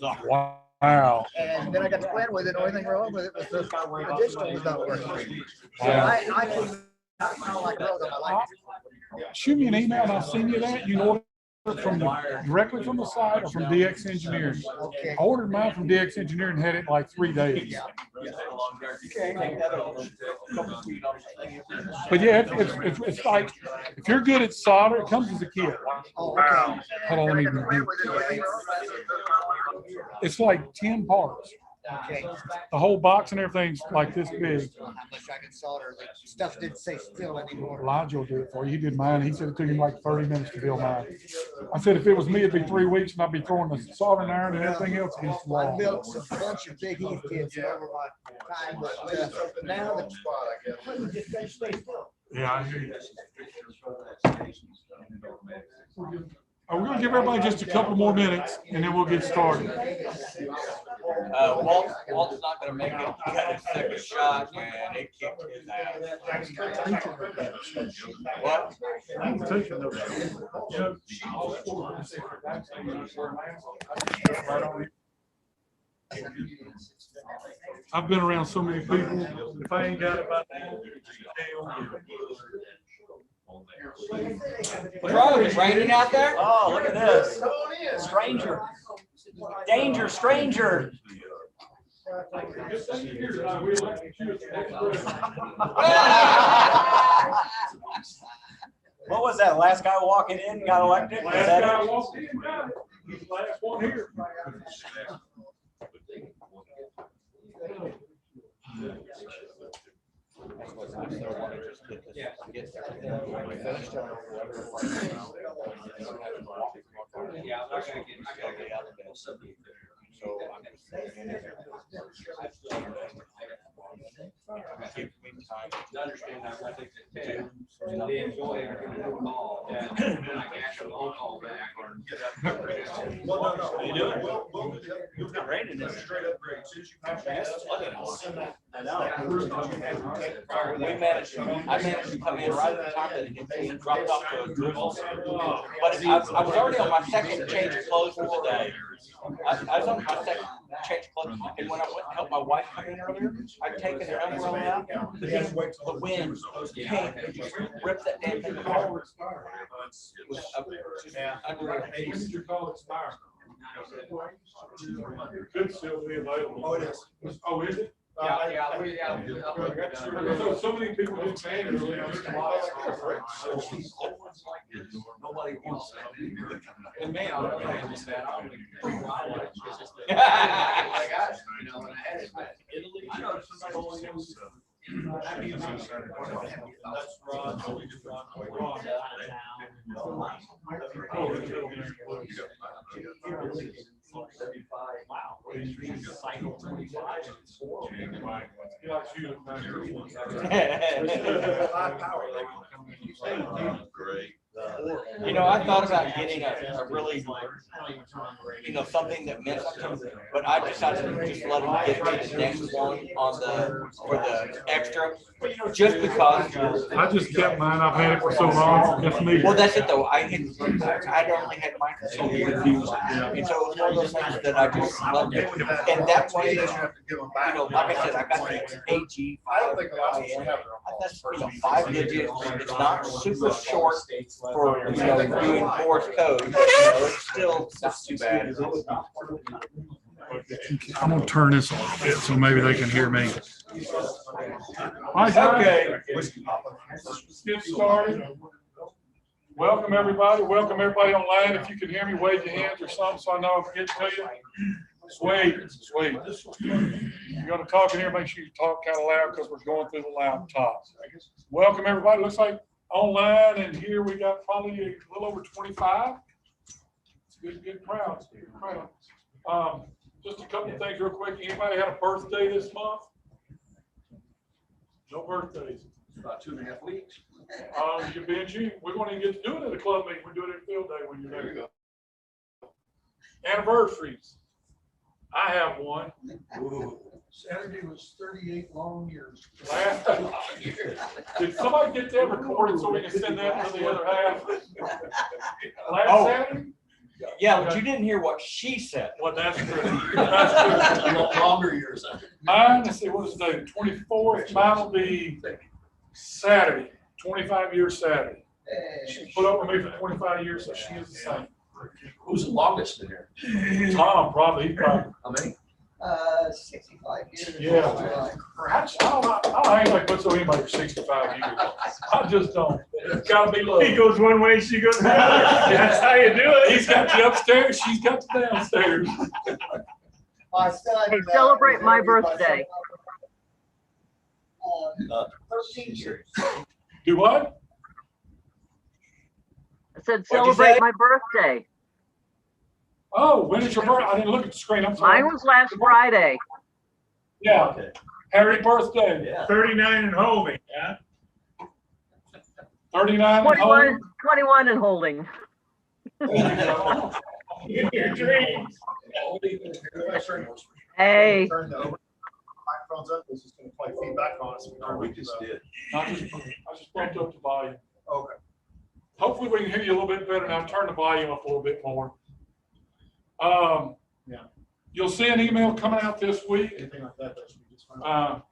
Wow. And then I got to plan with it. The only thing wrong with it was the digital was not working. So I couldn't like road on my life. Shoot me an email and I'll send you that. You can order it from directly from the site or from DX Engineering. Okay. I ordered mine from DX Engineering and had it in like 3 days. But yeah, it's like if you're good at solder, it comes as a kit. Oh, okay. Hold on, let me review. It's like 10 parts. Okay. The whole box and everything's like this big. How much I can solder? The stuff didn't say still anymore. Elijah will do it for you. He did mine. He said it took him like 30 minutes to build mine. I said if it was me, it'd be 3 weeks, and I'd be throwing the soldering iron and everything else against the I wall. built a bunch of big heat kits over my time, but now the equipment just doesn't stay still. Yeah, I hear you. We're going to give everybody just a couple more minutes, and then we'll get started. Walt's not going to make it. He had his second shot, and it kicked his ass. What? I've been around so many people. If I ain't got it by now, What's wrong? It's raining out there? Oh, look at this. Stranger. Danger, stranger. What was that? Last guy walking in got elected? Was that it? He's the last one here. I managed to come in right at the time that it dropped off to a drizzle. But I was already on my second change of clothes for the day. I was on my second change of clothes, and when I went to help my wife come in earlier, I'd taken her umbrella out. The wind came and just ripped that damn thing apart. It was unreal. Could still be available. Oh, it is. Oh, is it? So many people do pay it. Nobody wants that. And man, I don't understand. I know somebody You know, I thought about getting a really, something that meant something, but I decided to just let them get me the next one for the extra, just because. I just kept mine. I've had it for so long. It's me. Well, that's it though. I'd only had mine for so years, and so it was one of those things that I just loved it. And that way, like I said, I got the AG. That's 5 digits. It's not super short for doing Morse code. It's still not too bad. I'm gonna turn this on a bit so maybe they can hear me. All right, okay. Let's get started. Welcome everybody. Welcome everybody online. If you can hear me, wave your hands or something so I know if I get to you. Sweet. You're gonna talk in here. Make sure you talk kind of loud because we're going through the laptops. Welcome everybody. Looks like online and here we got probably a little over 25. It's a good crowd. Just a couple of things real quick. Anybody had a birthday this month? No birthdays. about 2.5 weeks. You're being we're going to get to do it at a club meeting. We're doing it at field day when you're there. You go. Anniversaries. I have one. Ooh. Saturday was 38 long years. Did somebody get that recorded so we can send that to the other half? Last Saturday? Yeah, but you didn't hear what she said. Well, that's true. That's true. Longer years. Mine, let's see, what is the date? 24th. Mine will be Saturday, 25 years Saturday. She put up with me for 25 years, so she is the same. Who's the longest in here? Tom, probably. He probably. How many? 65 years. Yeah. I don't know how anybody puts up anybody for 65 years. I just don't. It's gotta be love. He goes one way, she goes the other. That's how you do it. He's got the upstairs, she's got the downstairs. My son. Hey, celebrate my birthday. 13 years. Do what? I said What'd you say? celebrate my birthday. Oh, when is your birthday? I didn't look at the screen, I'm sorry. Mine was last Friday. Yeah, happy birthday. Yeah. 39 and holding, yeah? 39 and 21, home. 21 and holding. In your dreams. Hey, Turn the microphones up, this is gonna play feedback on us. We just did. I just bumped up the volume. Okay. Hopefully we can hear you a little bit better now. Turn the volume up a little bit more. Yeah. You'll see an email coming out this week. Anything like that, that should be just fine.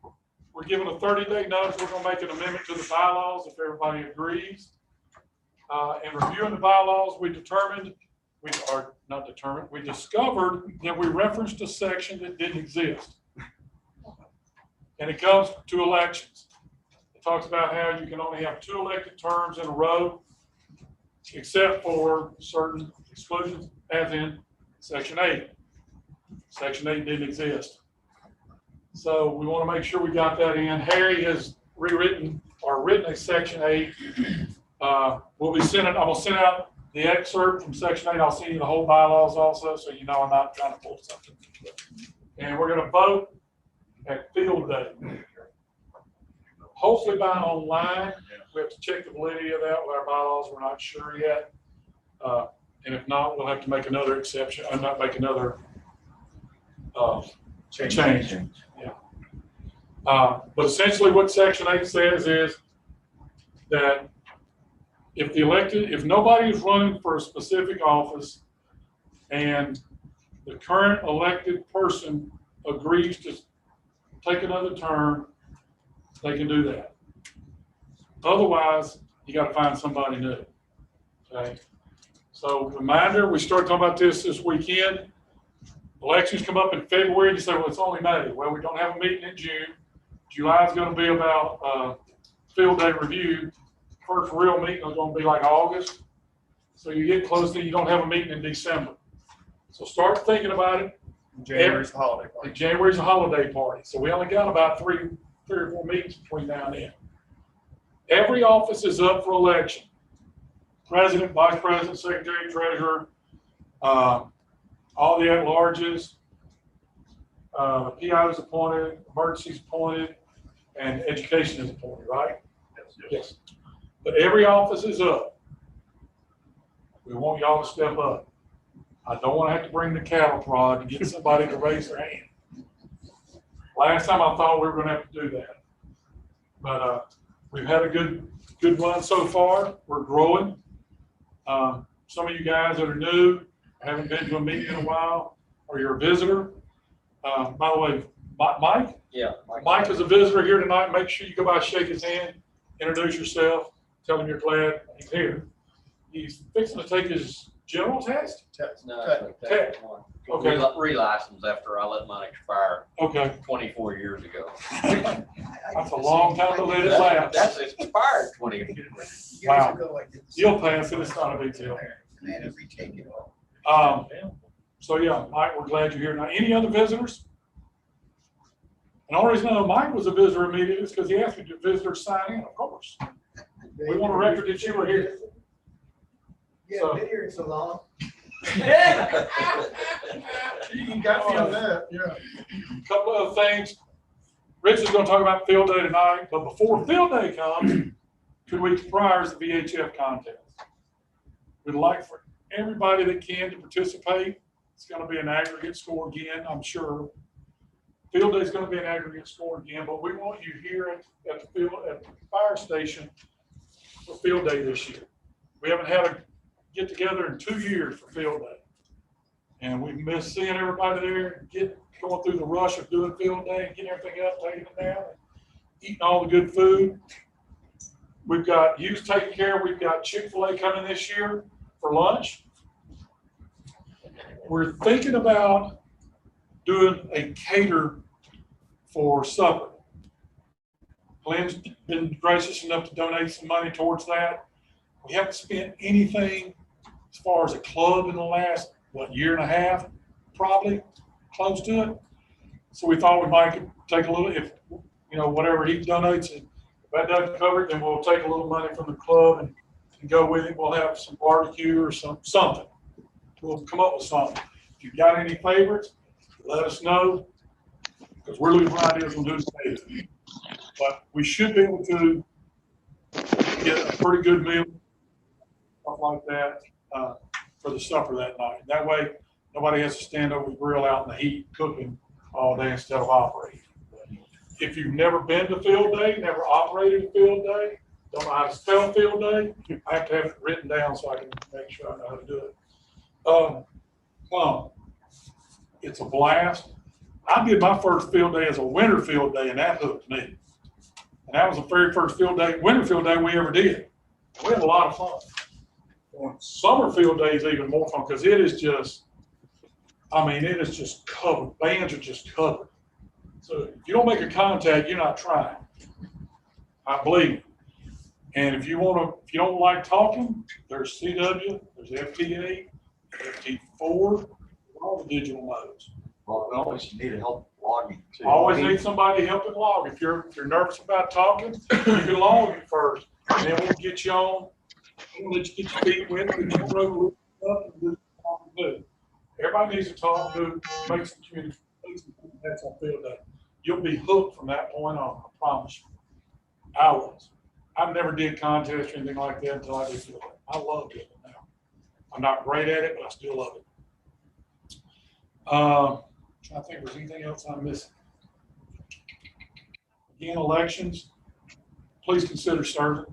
We're giving a 30-day notice. We're gonna make an amendment to the bylaws if everybody agrees. In reviewing the bylaws, we discovered that we referenced a section that didn't exist. And it comes to elections. It talks about how you can only have 2 elected terms in a row, except for certain exclusions, as in Section 8. Section 8 didn't exist. So we want to make sure we got that in. Harry has rewritten or written a Section 8. We'll be sending, I'm gonna send out the excerpt from Section 8. I'll send you the whole bylaws also, so you know I'm not trying to pull something. And we're gonna vote at field day. Hopefully by online. We have to check the validity of that with our bylaws. We're not sure yet. And if not, we'll have to make another exception, not make another change. Yeah. But essentially what Section 8 says is that if nobody is running for a specific office and the current elected person agrees to take another term, they can do that. Otherwise, you got to find somebody new. Okay. So reminder, we started talking about this weekend. Elections come up in February, and you say, well, it's only May. Well, we don't have a meeting in June. July is going to be about field day review. First real meeting is going to be like August. So you get close to, you don't have a meeting in December. So start thinking about it. January's the holiday party. January's a holiday party. So we only got about three or four meetings between now and then. Every office is up for election. President, vice president, secretary, treasurer, all the at-larges, PI is appointed, emergency is appointed, and education is appointed, right? Yes. But every office is up. We want y'all to step up. I don't want to have to bring the cattle prod to get somebody to raise their hand. Last time I thought we were going to have to do that. But we've had a good run so far. We're growing. Some of you guys that are new, haven't been to a meeting in a while, or you're a visitor. By the way, Mike? Yeah. Mike is a visitor here tonight. Make sure you go by, shake his hand, introduce yourself, tell him you're glad he's here. He's fixing to take his general test? No, Tech. Okay. Relicense after I let mine expire Okay. 24 years ago. That's a long time to let it lapse. That's expired 20 years. Wow. Years ago, I did the You'll same pass it. It's not a big deal. And I had to retake it all. So yeah, Mike, we're glad you're here. Now, any other visitors? And the only reason I know Mike was a visitor immediately is because he asked me to visitors sign in, of course. We want a record that you were here. Yeah, been here so long. You got me on that, yeah. Couple of things. Rich is going to talk about field day tonight, but before field day comes, 2 weeks prior is the VHF contest. We'd like for everybody that can to participate. It's going to be an aggregate score again, I'm sure. Field day is going to be an aggregate score again, but we want you here at the fire station for field day this year. We haven't had a get together in 2 years for field day. And we miss seeing everybody there, going through the rush of doing field day, getting everything up, taking it down, eating all the good food. We've got youth taken care of. We've got Chick-fil-A coming this year for lunch. We're thinking about doing a cater for supper. Glenn's been gracious enough to donate some money towards that. We haven't spent anything as far as a club in the last, year and a half, probably close to it. So we thought we might take a little, if, whatever he donates, if that doesn't cover it, then we'll take a little money from the club and go with it. We'll have some barbecue or something. We'll come up with something. If you've got any favorites, let us know, because we're looking for ideas on who's favorite. But we should be able to get a pretty good meal, stuff like that, for the supper that night. That way, nobody has to stand over the grill out in the heat cooking all day instead of operating. If you've never been to field day, never operated a field day, don't know how to spell field day, I have to have it written down so I can make sure I know how to do it. It's a blast. I did my first field day as a winter field day, and that hooked me. And that was the very first winter field day we ever did. We had a lot of fun. Summer field day is even more fun because it is just covered. Bands are just covered. So if you don't make a contact, you're not trying. I believe it. And if you don't like talking, there's CW, there's FT8, FT4, all the digital modes. Well, we always need help logging too. Always need somebody helping log. If you're nervous about talking, you can log it first, and then we'll get you on. We'll let you get your feet wet, get your road up, and do what you do. Everybody needs to talk, make some communication. That's on field day. You'll be hooked from that point on. I promise you. I was. I never did contests or anything like that until I did field day. I love it now. I'm not great at it, but I still love it. I think there's anything else I'm missing. Again, elections. Please consider serving.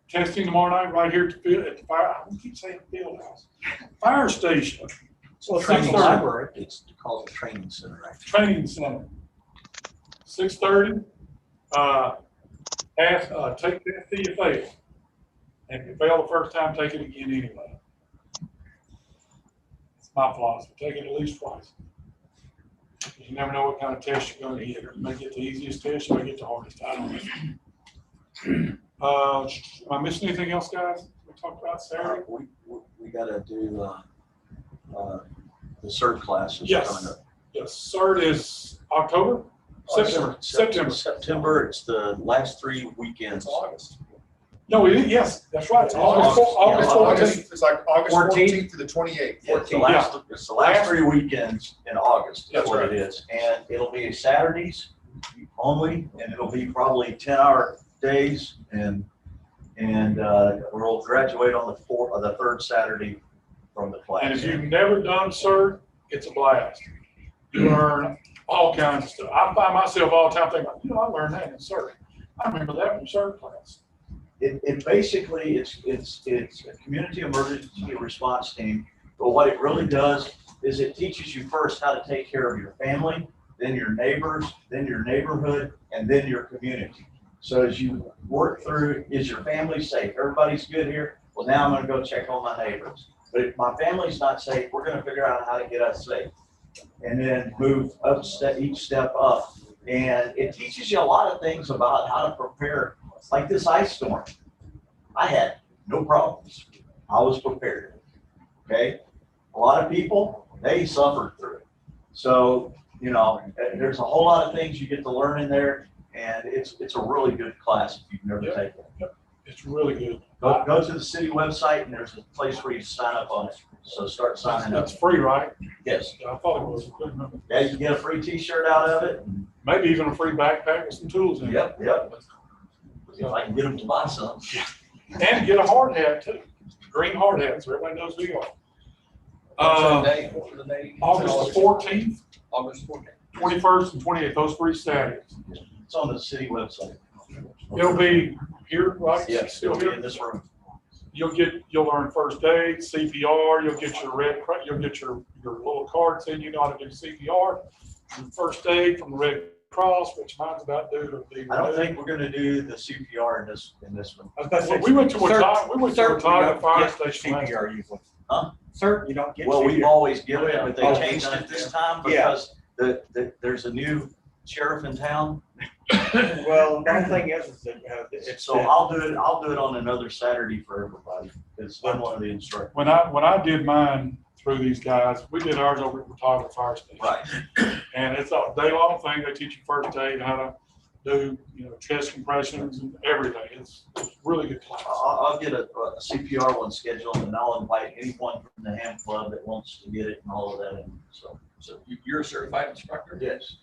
Testing tomorrow night right here at the fire. I keep saying field house. Fire station. So it's like a library. It's called a training center. Actually. Training center. 6:30. Take that till you fail. And if you fail the first time, take it again anyway. It's my philosophy. Take it at least twice. You never know what kind of test you're going to get. You may get the easiest test, you may get the hardest. I don't know. Am I missing anything else, guys? We talked about Saturday. We got to do the CERT classes coming up. Yes, CERT is October? September. It's the last 3 weekends. August. No, yes, that's right. It's August 14th. It's like August 14th to the 28th. Yeah, it's the last 3 weekends in August. That's what it is. And it'll be Saturdays only, and it'll be probably 10-hour days, and we'll graduate on the third Saturday from the class. And if you've never done CERT, it's a blast. You learn all kinds of stuff. I find myself all the time thinking, I learned that in CERT. I remember that from CERT class. It basically it's a community emergency response team, but what it really does is it teaches you first how to take care of your family, then your neighbors, then your neighborhood, and then your community. So as you work through, is your family safe? Everybody's good here? Well, now I'm going to go check on my neighbors. But if my family's not safe, we're going to figure out how to get us safe. And then move up each step up. And it teaches you a lot of things about how to prepare, like this ice storm. I had no problems. I was prepared. Okay? A lot of people, they suffered through it. So, there's a whole lot of things you get to learn in there. And it's a really good class if you've never taken it. Yep. It's really good. Go to the city website, and there's a place where you sign up on it. So start signing up. That's free, right? Yes. I thought it was. I couldn't remember. Yeah, you can get a free T-shirt out of it. Maybe even a free backpack with some tools in it. Yep. If I can get them to buy some. And get a hard hat too. Green hard hat, so everybody knows who you are. August 14th. August 14th. 21st and 28th, those 3 Saturdays. It's on the city website. It'll be here, right? Yes, Still it'll be here. in this room. you'll learn first aid, CPR, you'll get your little card saying you know how to do CPR, and first aid from the Red Cross, which mine's about due to be. I don't think we're gonna do the CPR in this one. Well, we went to a fire station last CPR usually. Huh? Sir, you don't get Well, we've CPR. always given it, but Oh, they changed it this time Yeah. because there's a new sheriff in town. Well, the thing is that, it's. So I'll do it on another Saturday for everybody, because I'm one of the instructors. When I did mine through these guys, we did ours over at Watauga Fire Station. Right. And it's a day-long thing. They teach you first aid, how to do, chest compressions and everything. It's really good class. I'll get a CPR one scheduled, and I'll invite anyone from the ham club that wants to get it and all of that. And so You're a certified instructor? yes.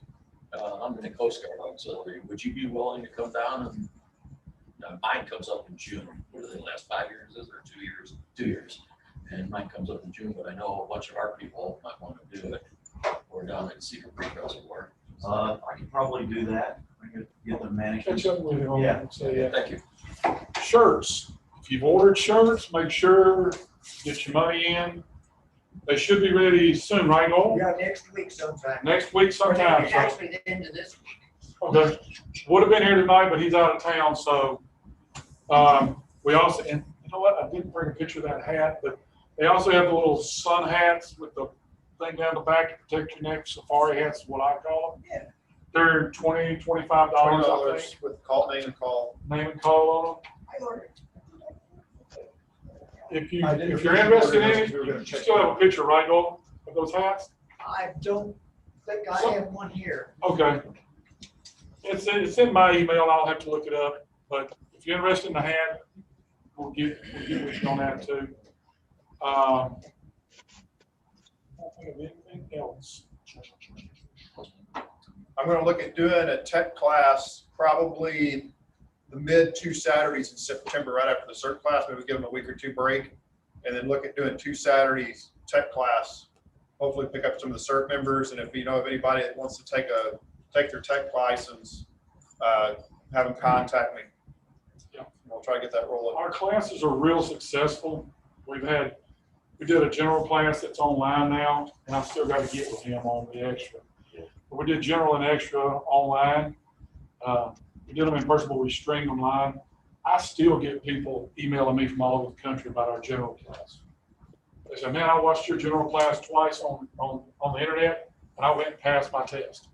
I'm in the Coast Guard auxiliary. Would you be willing to come down and, mine comes up in June. What do they last 5 years, is it, or 2 years? 2 years. And mine comes up in June, but I know a bunch of our people might want to do it. We're down at Cedar Creek Reservoir. I can probably do that. I could get the management. Catch up with you on Yeah. that. So, yeah. Thank you. Shirts. If you've ordered shirts, make sure get your money in. They should be ready soon, right, Noel? Yeah, next week sometime. Next week sometime. So, Actually, the end of this week. okay. Would have been here tonight, but he's out of town. So we also, and you know what? I didn't bring a picture of that hat, but they also have the little sun hats with the thing down the back to protect your neck. Safari hats is what I call them. Yeah. They're $25, I think. with call, name and call. Name and call on them. I ordered. If you're interested in it, you still have a picture, right, Noel, of those hats? I don't think I have one here. Okay. It's in my email. I'll have to look it up. But if you're interested in the hat, we'll get with you on that too. I don't think of anything else. I'm gonna look at doing a tech class, probably the mid 2 Saturdays in September, right after the CERT class, maybe give them a week or two break. And then look at doing 2 Saturdays tech class, hopefully pick up some of the CERT members. And if you know of anybody that wants to take their tech license, have them contact me. Yeah. We'll try to get that rolling. Our classes are real successful. We did a general class that's online now, and I've still got to get with him on the extra. But we did general and extra online. We did them in person, but we streamed them live. I still get people emailing me from all over the country about our general class. They say, man, I watched your general class twice on the internet, and I went and passed my test.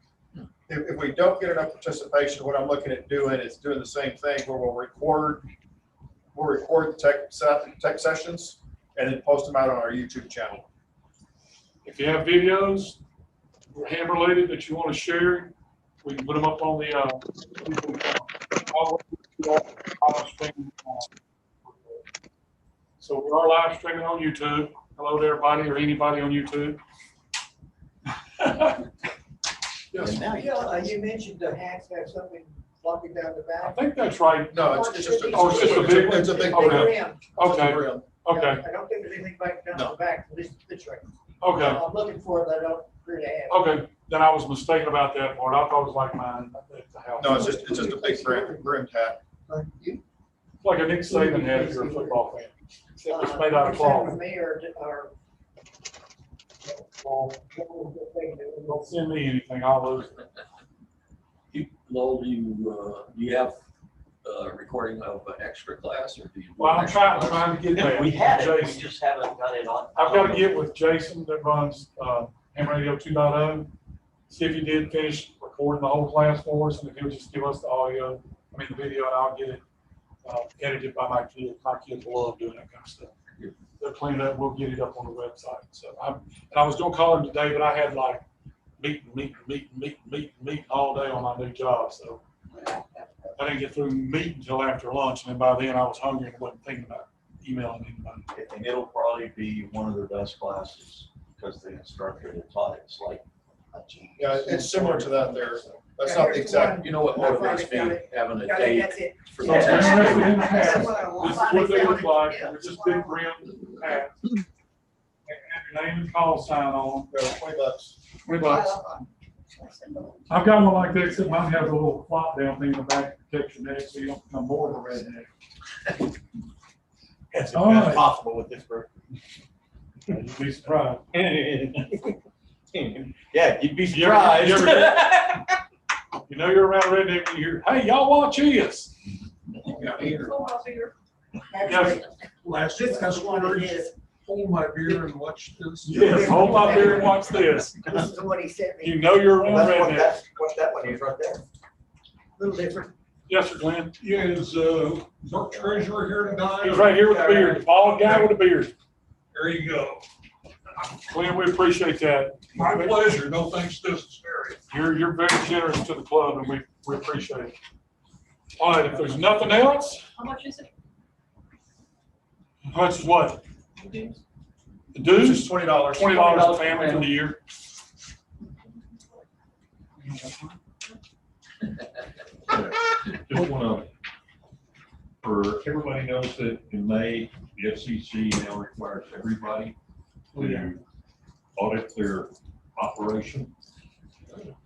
If we don't get enough participation, what I'm looking at doing is doing the same thing where we'll record the tech sessions and then post them out on our YouTube channel. If you have videos ham related that you want to share, we can put them up on the YouTube channel. So we are live streaming on YouTube. Hello to everybody or anybody on YouTube. Yes. You mentioned the hats have something flopping down the I back. think that's right. No, it's just Oh, it's just a big one? It's a big Okay. Rim. Okay, rim. okay, I don't think there's anything back down the back, at least the picture. okay, I'm looking for it, but I don't really have. okay. Then I was mistaken about that part. I thought it was like mine at the house. No, it's just a big brimmed hat. You? It's like a Nick Saban hat if you're a football fan. Except it's made out of With cloth. me or Don't send me anything, I'll lose it. Lowell, do you have a recording of an extra class, or do you? Well, I'm trying to get that. We had it, we Jason. just haven't got it on. I've got to get with Jason that runs Ham Radio 2.0, see if he did finish recording the whole class for us, and if he'll just give us the the video, and I'll get it edited by my kids. My kids love doing that kind of stuff. They'll clean it up, we'll get it up on the website. So I was gonna call him today, but I had like meeting all day on my new job, so I didn't get through meeting until after lunch, and then by then I was hungry and wasn't thinking about emailing anybody. And it'll probably be one of their best classes, because the instructor that taught it's like a genius. Yeah, it's similar to that there. That's not the exact. You know what motivates me, having a date That's it. for So, the interested test. in the hats. That's what I want. This is what they look like. They're just big brim hats. And have your name and call sign on them. $20. $20. I've got one like that, except mine has a little flop down thing in the back to protect your neck so you don't become more of a redneck. That's All right. possible with this group. You'd be surprised. Yeah, you'd be You ever- you surprised. You know you're around redneck when you hear, hey, y'all watch this. Yes, Last one is hold my beer and watch this. yes, hold my beer and watch this. This is what he sent me. You know you're around redneck. What's that one is right there? A little different. Yes, sir, Glenn. Yeah, is our treasurer here tonight? He's right here with the beard, the bald guy with the beard. There you go. Glenn, we appreciate that. My pleasure. No thanks necessary. You're very generous to the club and we appreciate it. All right, if there's nothing else, How much is it? how much is what? The It's dues? just $20. $20 a family for the year. Just wanna, for everybody knows that in May, the FCC now requires everybody to audit their operation.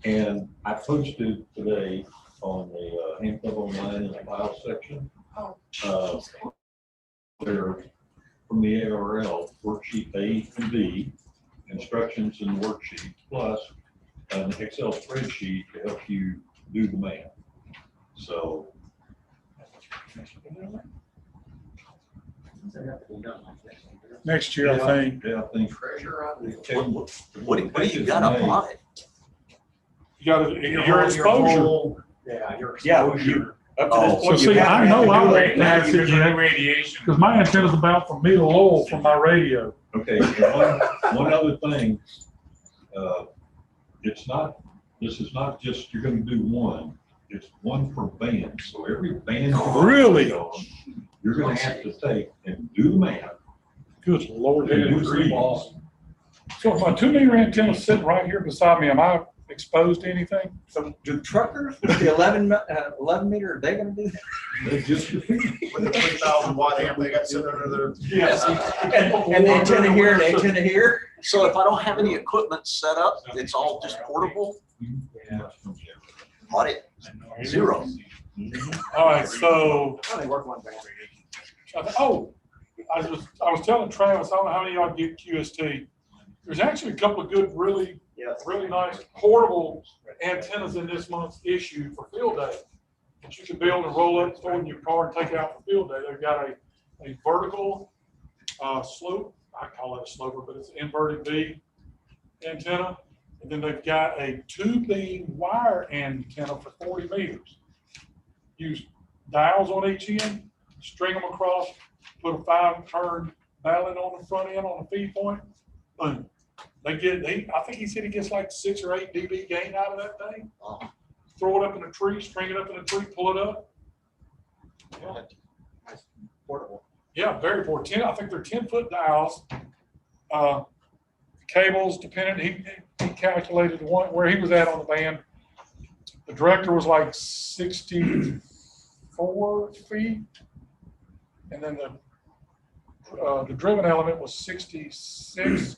And I posted today on the Hand Club Online in the file section. There, from the ARL, worksheet A and B, instructions in the worksheet, plus an Excel spreadsheet to help you do the math. So. Next year, I think. Yeah, I think. What do you got on it? You got your exposure. Yeah, your Yeah, exposure. Up to this So point, you see, I have- know I won't Now pass you're it doing yet, radiation. because my antenna's about from me to Lowell from my radio. Okay, and one other thing, this is not just, you're gonna do one, it's one per band, so every band. Really? You're gonna have to take and do the math. Good Lord. and do it was reads. awesome. So if my 2-meter antenna's sitting right here beside me, am I exposed to anything? So do truckers with the 11 meter, are they gonna do that? They just. With the 3,000 watt amp they got sitting under their. Yes. And the antenna here and the antenna here? So if I don't have any equipment set up, it's all just portable, audit, zero. All right, so, They work one band. I was telling Travis, I don't know how many of y'all get QST. There's actually a couple of good, really nice portable antennas in this month's issue for field day that you can build and roll up, store in your car and take out for field day. They've got a vertical slope, I call it a sloper, but it's an inverted V antenna. And then they've got a 2-beam wire antenna for 40 meters. Use dials on each end, string them across, put a 5-turn ballot on the front end on the feed point. Boom. I think he said he gets like 6 or 8 dB gain out of that thing. Throw it up in a tree, string it up in a tree, pull it up. Yeah. Portable. Yeah, very important. I think they're 10-foot dials. Cables dependent. He calculated one where he was at on the band. The director was like 64 feet, and then the driven element was 66.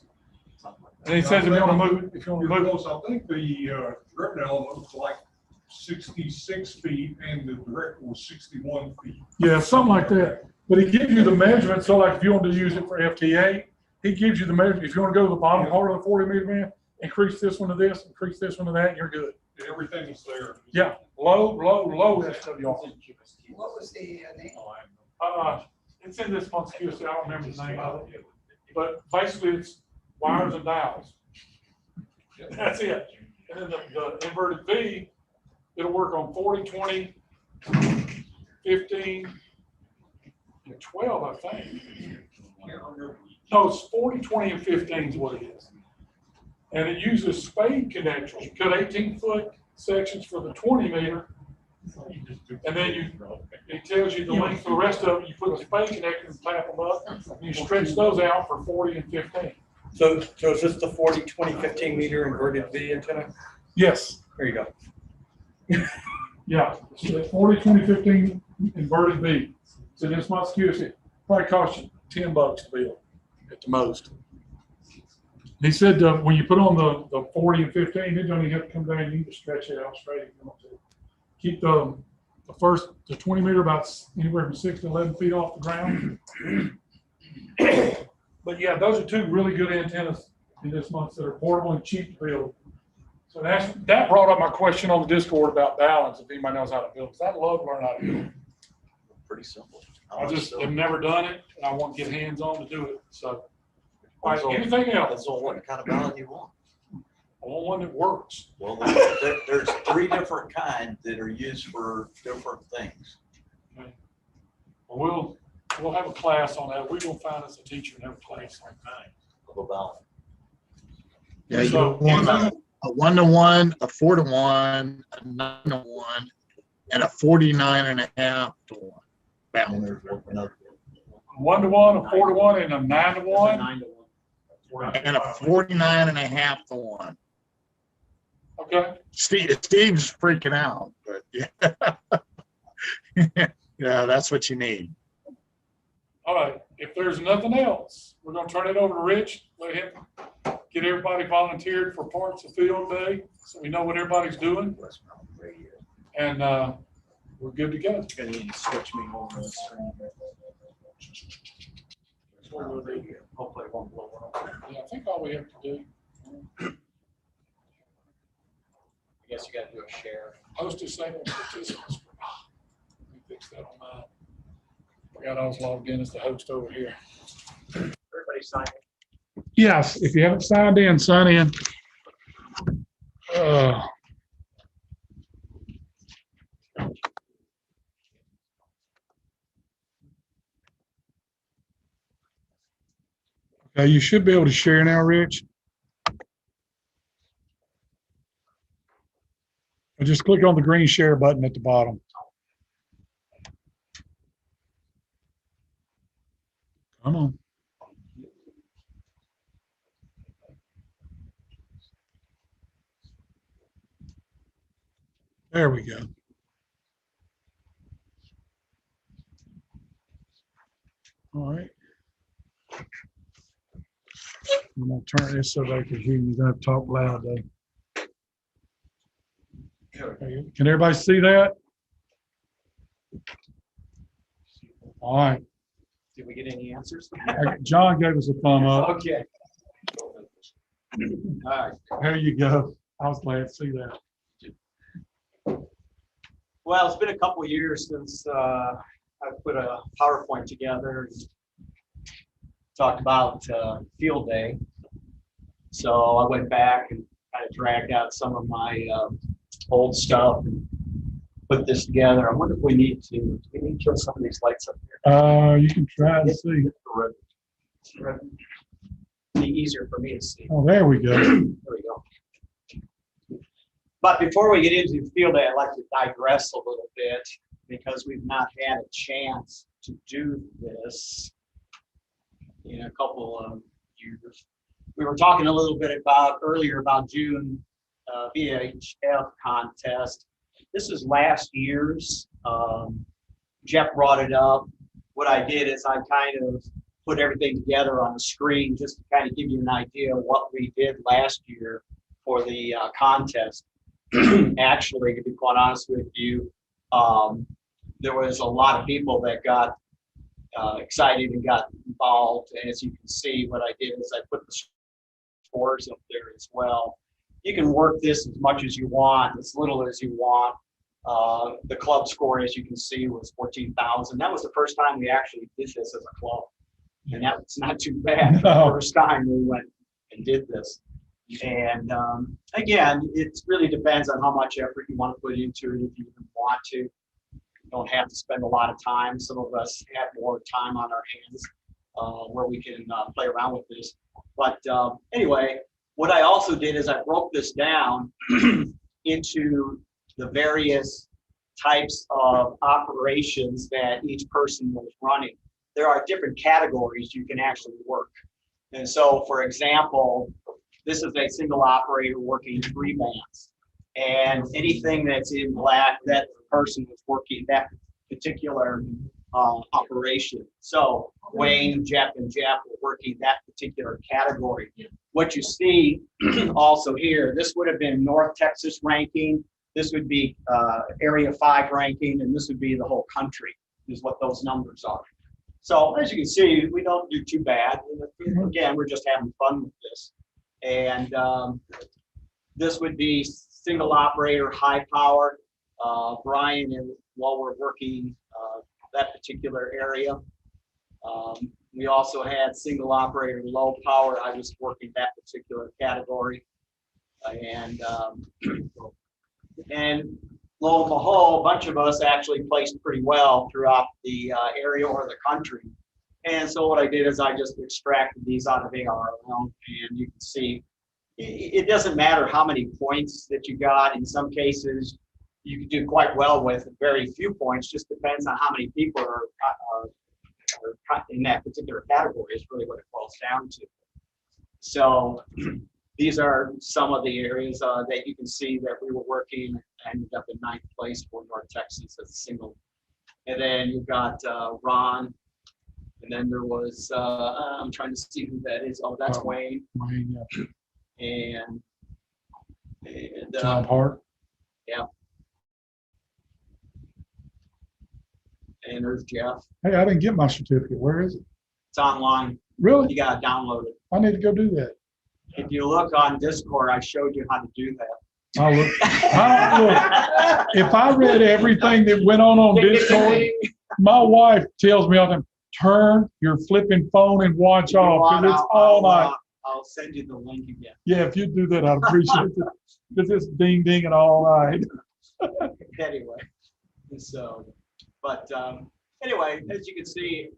And he says if you want to move it, I think the driven element was like 66 feet and the direct was 61 feet. Yeah, something like that. But he gives you the measurement. So like if you want to use it for FTA, he gives you the measurement. If you want to go to the bottom part of the 40 meter band, increase this one to this, increase this one to that, and you're good. Everything is there. Yeah, low SWR. What was the name? It's in this month's QC. I don't remember the name of it. But basically it's wires and dials. That's it. And then the inverted V, it'll work on 40, 20, 15, and 12, I think. No, it's 40, 20, and 15 is what it is. And it uses spade connectors. You cut 18-foot sections for the 20 meter. And then it tells you the length for the rest of it. You put a spade connector and tap them up. And you stretch those out for 40 and 15. So is this the 40, 20, 15 meter inverted V antenna? Yes. There you go. Yeah. So 40, 20, 15 inverted V. So this month's QC probably cost you $10 to build at the most. And he said when you put on the 40 and 15, you don't even have to come down. You can just stretch it out straight if you want to. Keep the the 20 meter about anywhere from 6 to 11 feet off the ground. But yeah, those are two really good antennas in this month that are portable and cheap to build. So that brought up my question on the Discord about balance, if anybody knows how to build, because I'd love to learn how to build. Pretty simple. I just have never done it, and I want to get hands on to do it, so. All right, anything else? That's all what kind of balance you want. I want one that works. Well, there's 3 different kinds that are used for different things. Okay. Well, we'll have a class on that. We're gonna find us a teacher and have a class on that. Of a balance. Yeah, you So, want anything- a 1-to-1, a 4-to-1, a 9-to-1, and a 49.5 to 1 balance. 1-to-1, a 4-to-1, and a 9-to-1. And a 49.5 to 1. Okay, Steve's freaking out, but yeah. Yeah, that's what you need. all right. If there's nothing else, we're gonna turn it over to Rich. Let him get everybody volunteered for parts of field day, so we know what everybody's doing. And we're good to go. Gonna need to switch me over the screen. Hopefully it won't blow up. Yeah, I think all we have to do, I guess you gotta do a share. host disabled participants. Let me fix that on mine. Forgot I was logged in as the host over here. Everybody sign it. Yes, if you haven't signed in, sign in. Okay, you should be able to share now, Rich. And just click on the green share button at the bottom. Come on. There we go. All right. I'm gonna turn this so they can hear you. You're gonna have to talk loud though. Okay, can everybody see that? All right. Did we get any answers? John gave us a thumb up. Okay. All right. There you go. I was glad to see that. Well, it's been a couple of years since I put a PowerPoint together and talked about field day. So I went back and kind of dragged out some of my old stuff and put this together. I wonder if we need to kill some of these lights up here. You can try to see. Be easier for me to see. Oh, there we go. There we go. But before we get into field day, I'd like to digress a little bit because we've not had a chance to do this in a couple of years. We were talking a little bit earlier about June VHF contest. This is last year's. Jeff brought it up. What I did is I kind of put everything together on the screen just to kind of give you an idea of what we did last year for the contest. Actually, to be quite honest with you, there was a lot of people that got excited and got involved. And as you can see, what I did is I put the scores up there as well. You can work this as much as you want, as little as you want. The club score, as you can see, was 14,000. That was the first time we actually did this as a club. And that was not too bad. No. The first time we went and did this. And again, it really depends on how much effort you want to put into it. If you even want to, you don't have to spend a lot of time. Some of us have more time on our hands where we can play around with this. But anyway, what I also did is I broke this down into the various types of operations that each person was running. There are different categories you can actually work. And so, for example, this is a single operator working 3 bands. And anything that's in black, that person was working that particular operation. So Wayne, Jeff, and Jeff were working that particular category. What you see also here, this would have been North Texas ranking. This would be Area 5 ranking, and this would be the whole country, is what those numbers are. So as you can see, we don't do too bad. Again, we're just having fun with this. And this would be single operator, high power. Brian, and while we're working that particular area, we also had single operator, low power. I was working that particular category. And lo and behold, a bunch of us actually placed pretty well throughout the area or the country. And so what I did is I just extracted these out of ARL, and you can see it doesn't matter how many points that you got. In some cases, you can do quite well with very few points. Just depends on how many people are in that particular category is really what it boils down to. So these are some of the areas that you can see that we were working. I ended up in 9th place for North Texas as a single. And then you've got Ron. And then there was, I'm trying to see who that is. Oh, that's Wayne. Wayne, yeah. And John Hart. Yeah. And there's Jeff. Hey, I didn't get my certificate. Where is it? It's online. Really? You gotta download it. I need to go do that. If you look on Discord, I showed you how to do that. I'll look. If I read everything that went on Discord, my wife tells me all the time, turn your flipping phone and watch off, because it's all night. I'll send you the link again. Yeah, if you do that, I'd appreciate it, because it's ding dinging all night. Anyway, so, but anyway, as you can see,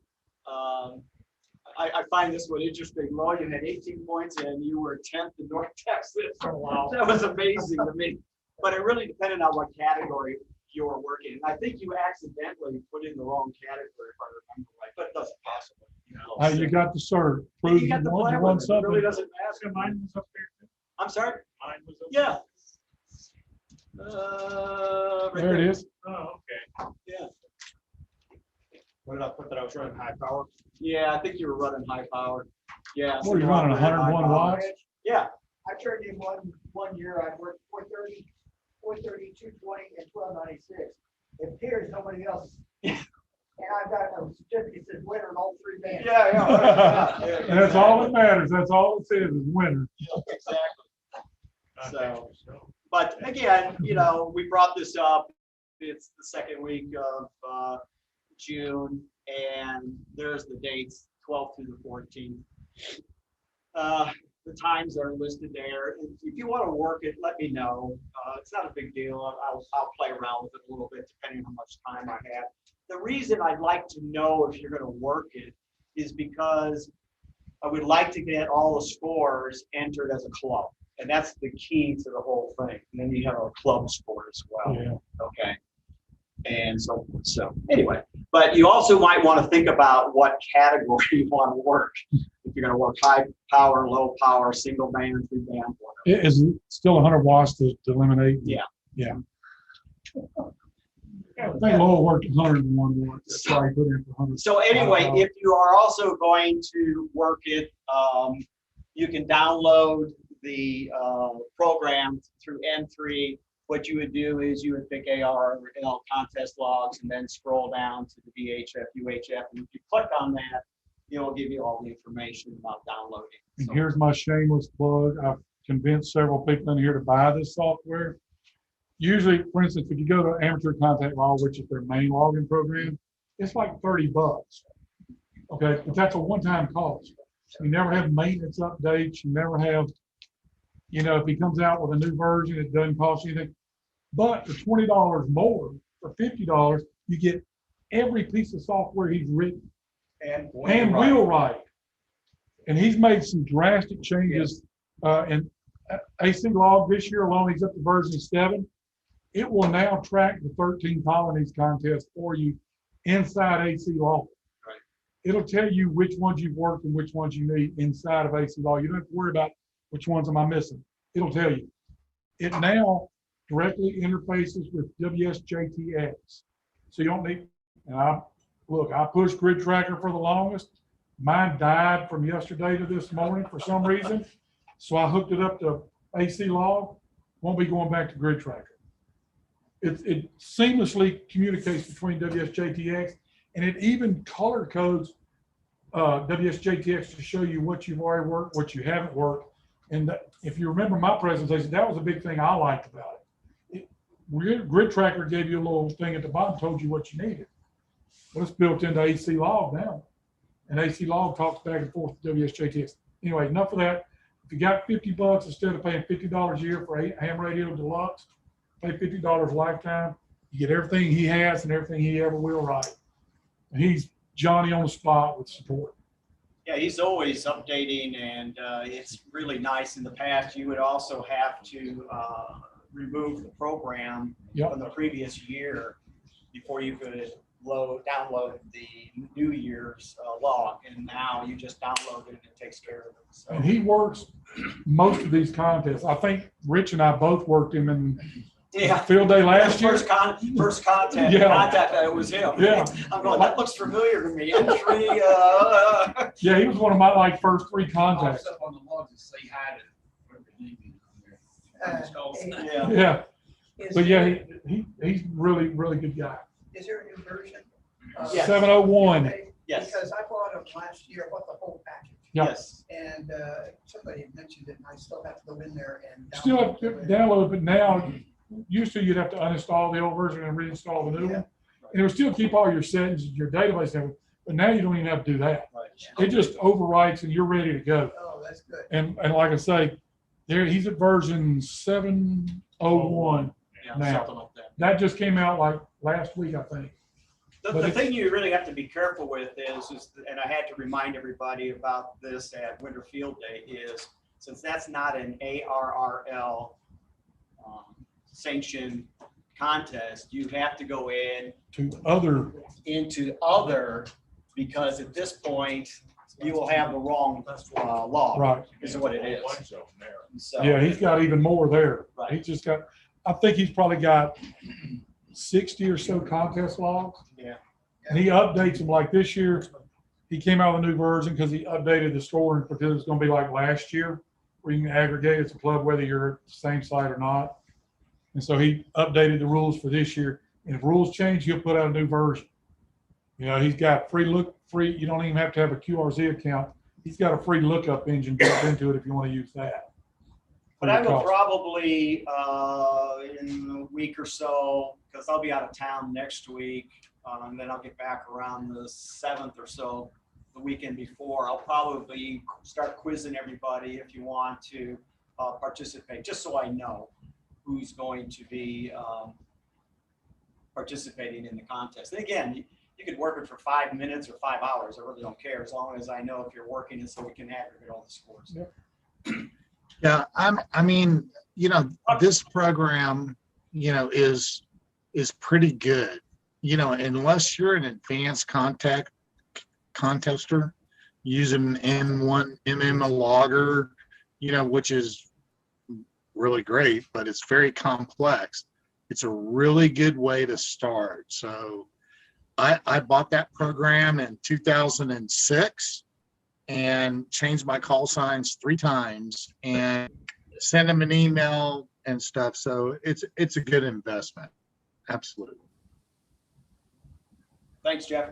I find this one interesting. Well, you had 18 points and you were 10th in North Texas. Oh, wow. That was amazing to me. But it really depended on what category you were working. And I think you accidentally put in the wrong category, if I remember right, but it doesn't possible. You got the cert. You got the plan with it. It really doesn't matter. Mine was up there. I'm sorry? Mine was up Yeah. Right there it is. Oh, okay. Yeah. What did I put that I was running high power? Yeah, I think you were running high power. Yeah. What are you running, 101 watts? Yeah. I turned in one year, I worked 430, 430, 220, and 1296. It appears nobody else. And I've got a certificate that says winner in all 3 bands. Yeah. And that's all that matters. That's all it says is winner. Exactly. So, but again, you know, we brought this up. It's the second week of June, and there's the dates, 12th through the 14th. The times are listed there. If you want to work it, let me know. It's not a big deal. I'll play around with it a little bit depending on how much time I have. The reason I'd like to know if you're going to work it is because I would like to get all the scores entered as a club. And that's the key to the whole thing. And then you have a club score as well. Yeah. Okay. And so anyway, but you also might want to think about what category you want to work. If you're going to work high power, low power, single band, 3 band, whatever. Is it still 100 watts to eliminate? Yeah. Yeah. I think Lowell worked 101 watts. That's why he put in for 100. So anyway, if you are also going to work it, you can download the program through N3. What you would do is you would pick ARL contest logs and then scroll down to the VHF, UHF, and if you click on that, it'll give you all the information about downloading. And here's my shameless plug. I've convinced several people in here to buy this software. Usually, for instance, if you go to Amateur Contact Log, which is their main login program, it's like $30. Okay, but that's a one-time cost. You never have maintenance updates. You never have, you know, if he comes out with a new version, it doesn't cost you anything. But for $20 more, for $50, you get every piece of software he's written and will write. And he's made some drastic changes. And AC Log this year alone, he's up to version 7. It will now track the 13 colonies contest for you inside AC Log. Right. It'll tell you which ones you've worked and which ones you need inside of AC Log. You don't have to worry about which ones am I missing. It'll tell you. It now directly interfaces with WSJTX. So you don't need, and I pushed Grid Tracker for the longest. Mine died from yesterday to this morning for some reason. So I hooked it up to AC Log. Won't be going back to Grid Tracker. it seamlessly communicates between WSJTX, and it even color codes WSJTX to show you what you've already worked, what you haven't worked. And if you remember my presentation, that was a big thing I liked about it. Grid Tracker gave you a little thing at the bottom, told you what you needed. Well, it's built into AC Log now. And AC Log talks back and forth to WSJTX. Anyway, enough of that. If you got $50, instead of paying $50 a year for a ham radio deluxe, pay $50 lifetime. You get everything he has and everything he ever will write. And he's Johnny on the spot with support. Yeah, he's always updating, and it's really nice. In the past, you would also have to remove the program from the previous year before you could download the New Year's log, and now you just download it and it takes care of it. So. And he works most of these contests. I think Rich and I both worked him in field day last year. First contact, it was him. Yeah. I'm going, that looks familiar to me. Entry. Yeah, he was one of my first 3 contacts. Up on the logs and say hi to whatever his name is. Yeah. But yeah, he's really, really good guy. Is there a new version? Yes. 701. Yes. Because I bought them last year, I bought the whole package. Yeah. Yes. And somebody mentioned it, and I still have to go in there and. Still have to download, but now, used to you'd have to uninstall the old version and reinstall the new one. And it would still keep all your settings, your database and everything, but now you don't even have to do that. It just overwrites and you're ready to go. Oh, that's good. And like I say, he's at version 701 now. Something like that. That just came out like last week, I think. The thing you really have to be careful with is, and I had to remind everybody about this at Winter Field Day, is since that's not an ARRL sanctioned contest, you have to go into other, because at this point you will have the wrong law. Right. Is what it is. So, Yeah, he's got even more there. Right. He's just got, I think he's probably got 60 or so contest logs. Yeah. And he updates them. Like this year, he came out with a new version because he updated the scoring because it's going to be like last year, where you can aggregate as a club whether you're at the same site or not. And so he updated the rules for this year. And if rules change, he'll put out a new version. You know, he's got free. You don't even have to have a QRZ account. He's got a free lookup engine built into it if you want to use that. But I will probably in a week or so, because I'll be out of town next week, and then I'll get back around the 7th or so, the weekend before. I'll probably start quizzing everybody if you want to participate, just so I know who's going to be participating in the contest. And again, you could work it for 5 minutes or 5 hours. I really don't care, as long as I know if you're working it, so we can aggregate all the scores. Yep. Yeah, I mean, you know, this program, you know, is pretty good. You know, unless you're an advanced contester using M1 MM logger, you know, which is really great, but it's very complex. It's a really good way to start. So I bought that program in 2006 and changed my call signs 3 times and sent them an email and stuff. So it's a good investment. Absolutely. Thanks, Jeff.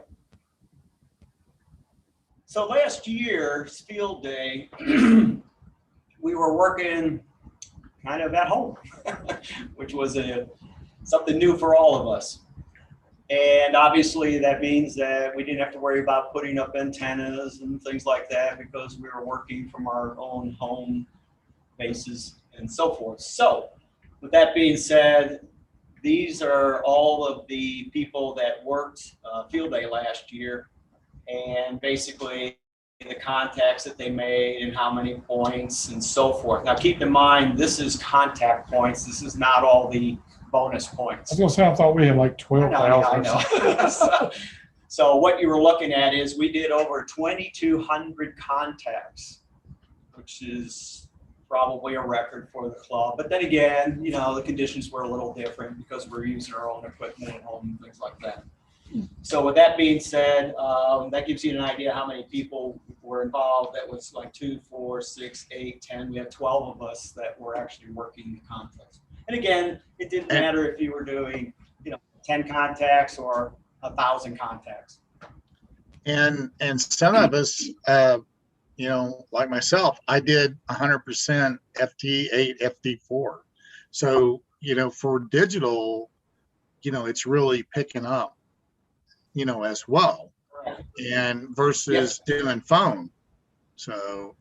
So last year's field day, we were working kind of at home, which was something new for all of us. And obviously that means that we didn't have to worry about putting up antennas and things like that because we were working from our own home bases and so forth. So with that being said, these are all of the people that worked field day last year, and basically the contacts that they made and how many points and so forth. Now keep in mind, this is contact points. This is not all the bonus points. I was gonna say, I thought we had like 12,000. I know. So what you were looking at is we did over 2,200 contacts, which is probably a record for the club. But then again, you know, the conditions were a little different because we're using our own equipment at home and things like that. So with that being said, that gives you an idea how many people were involved. That was like 2, 4, 6, 8, 10. We had 12 of us that were actually working the contest. And again, it didn't matter if you were doing, 10 contacts or 1,000 contacts. And some of us, like myself, I did 100% FT8, FT4. So, for digital, it's really picking up, as well. And versus doing phone. So,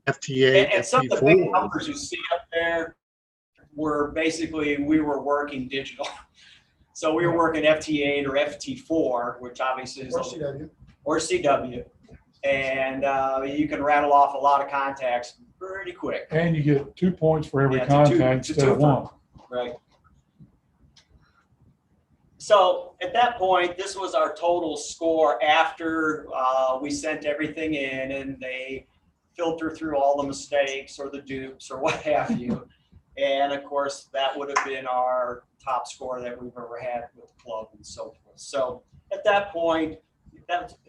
FT8, And some of the big FT4. numbers you see up there were basically, we were working digital. So we were working FT8 or FT4, which obviously is. Or CW. And you can rattle off a lot of contacts pretty quick. And you get 2 points for every Yeah, contact instead of one. Right. So at that point, this was our total score after we sent everything in and they filter through all the mistakes or the dupes or what have you. And of course, that would have been our top score that we've ever had with the club and so forth. So at that point,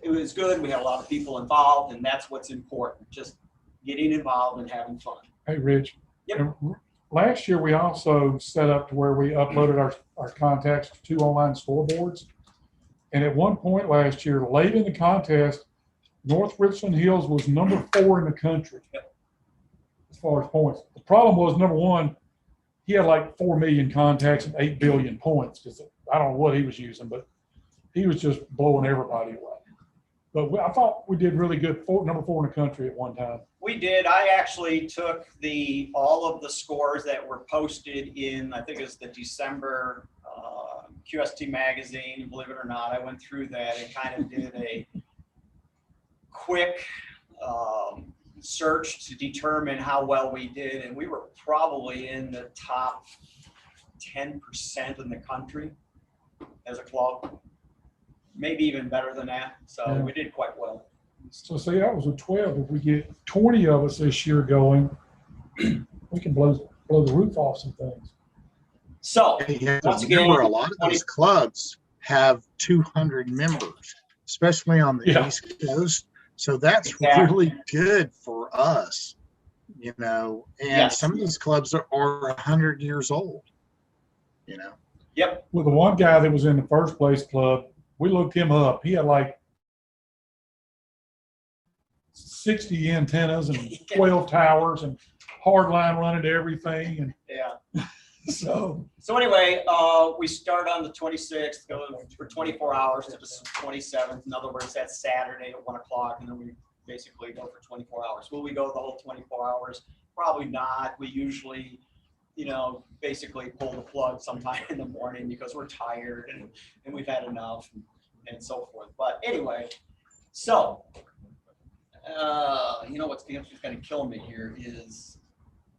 it was good. We had a lot of people involved, and that's what's important, just getting involved and having fun. Hey, Rich. Yep. Last year, we also set up to where we uploaded our contacts to 2 online scoreboards. And at one point last year, late in the contest, North Richland Hills was number 4 in the country as far as points. The problem was, number one, he had like 4 million contacts and 8 billion points. Because I don't know what he was using, but he was just blowing everybody away. But I thought we did really good. Number 4 in the country at one time. We did. I actually took all of the scores that were posted in, I think it was the December QST magazine. Believe it or not, I went through that and kind of did a quick search to determine how well we did. And we were probably in the top 10% in the country as a club. Maybe even better than that. So we did quite well. So say that was a 12. If we get 20 of us this year going, we can blow the roof off some things. So once again, a lot of these clubs have 200 members, especially on the East Coast. So that's really good for us, and some of these clubs are 100 years old, Yep. Well, the one guy that was in the first place club, we looked him up. He had like 60 antennas and 12 towers and hard line running to everything. And so anyway, we start on the 26th, go for 24 hours to the 27th. In other words, that's Saturday at 1 o'clock, and then we basically go for 24 hours. Will we go the whole 24 hours? Probably not. We usually, basically pull the plug sometime in the morning because we're tired and we've had enough and so forth. But anyway, so, what's going to kill me here is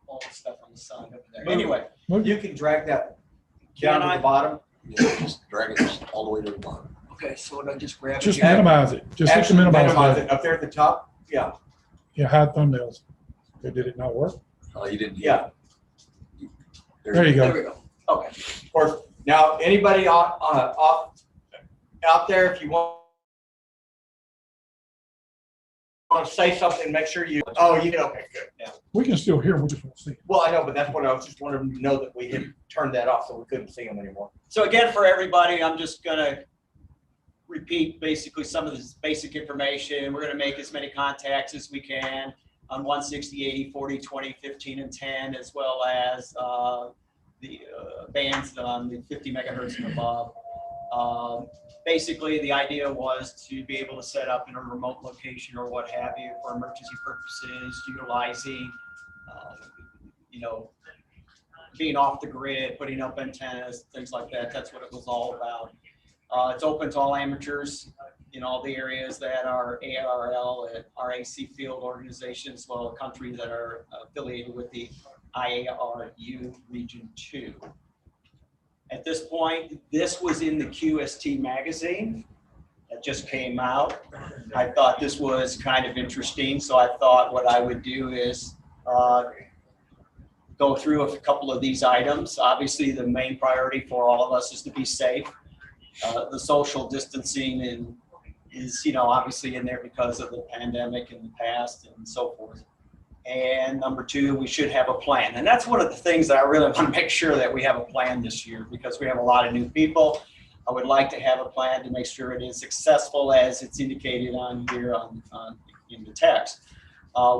all the stuff on the side over there. Anyway, you can drag that down to the bottom. Yeah, just drag it all the way to the bottom. Okay, so what I just grab just minimize it. Just hit the minimize it up there at the top. Yeah. Yeah, hide thumbnails. Okay, did it not work? Oh, you didn't. Yeah. There you go. There we go. Okay. Of course. Now, anybody out there, if you want to say something, make sure you. Oh, you okay? Good. Yeah. We can still hear them. We just won't see them. Well, I know, but that's what I was just wanting them to know, that we had turned that off so we couldn't see them anymore. So again, for everybody, I'm just gonna repeat basically some of this basic information. We're gonna make as many contacts as we can on 160, 80, 40, 20, 15, and 10, as well as the bands on the 50 megahertz and above. Basically, the idea was to be able to set up in a remote location or what have you for emergency purposes, utilizing, being off the grid, putting up antennas, things like that. That's what it was all about. It's open to all amateurs in all the areas that are ARL and RAC field organizations, as well as countries that are affiliated with the IARU Region 2. At this point, this was in the QST magazine that just came out. I thought this was kind of interesting, so I thought what I would do is go through a couple of these items. Obviously, the main priority for all of us is to be safe. The social distancing is, obviously in there because of the pandemic in the past and so forth. And number two, we should have a plan. And that's one of the things that I really want to make sure that we have a plan this year, because we have a lot of new people. I would like to have a plan to make sure it is successful as it's indicated on here in the text.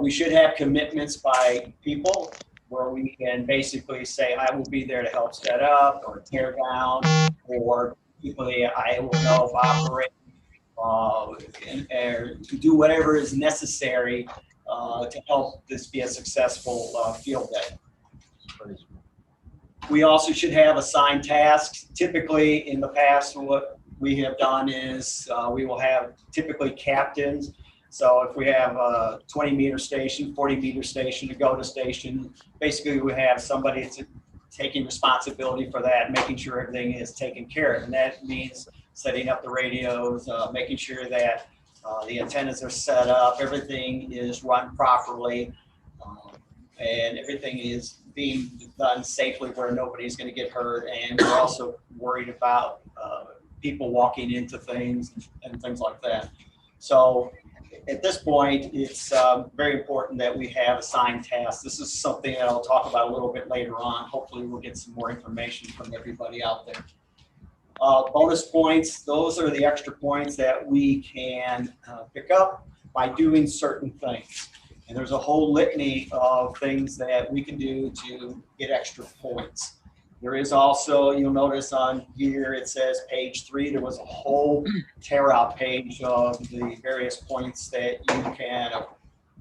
We should have commitments by people where we can basically say, I will be there to help set up or tear down, or people that I will know of operate, and to do whatever is necessary to help this be a successful field day. We also should have assigned tasks. Typically, in the past, what we have done is we will have typically captains. So if we have a 20-meter station, 40-meter station, a go-to station, basically we have somebody taking responsibility for that, making sure everything is taken care of. And that means setting up the radios, making sure that the antennas are set up, everything is run properly, and everything is being done safely where nobody's going to get hurt. And we're also worried about people walking into things and things like that. So at this point, it's very important that we have assigned tasks. This is something that I'll talk about a little bit later on. Hopefully we'll get some more information from everybody out there. Bonus points, those are the extra points that we can pick up by doing certain things. And there's a whole litany of things that we can do to get extra points. There is also, you'll notice on here, it says page 3, there was a whole tear out page of the various points that you can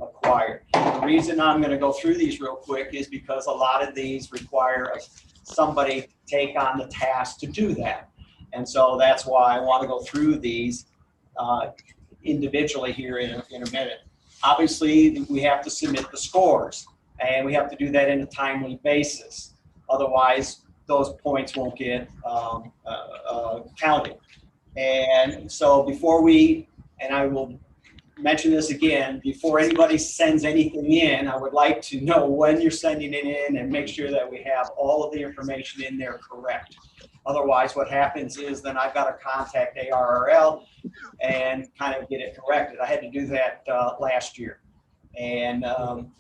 acquire. The reason I'm going to go through these real quick is because a lot of these require somebody to take on the task to do that. And so that's why I want to go through these individually here in a minute. Obviously, we have to submit the scores, and we have to do that in a timely basis. Otherwise, those points won't get counted. And so before we, and I will mention this again, before anybody sends anything in, I would like to know when you're sending it in and make sure that we have all of the information in there correct. Otherwise, what happens is then I've got to contact NRHARC and kind of get it corrected. I had to do that last year. And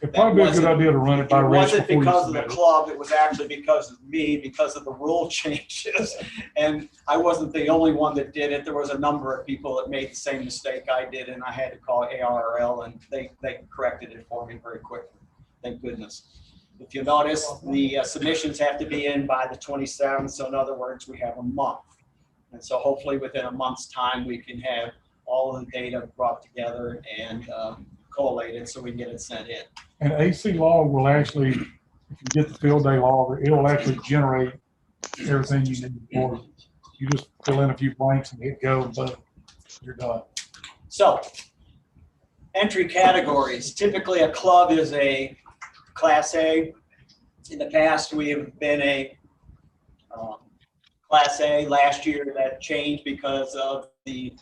It'd probably be a good idea to run it by Rich. It wasn't because of the club, it was actually because of me, because of the rule changes. And I wasn't the only one that did it. There was a number of people that made the same mistake I did, and I had to call NRHARC, and they corrected it for me very quickly. Thank goodness. If you notice, the submissions have to be in by the 27th. So in other words, we have a month. And so hopefully within a month's time, we can have all of the data brought together and collated so we can get it sent in. And AC log will actually, if you get the field day log, it will actually generate everything you need for it. You just fill in a few blanks and hit go, but you're done. So entry categories. Typically a club is a Class A. In the past, we have been a Class A. Last year that changed because of the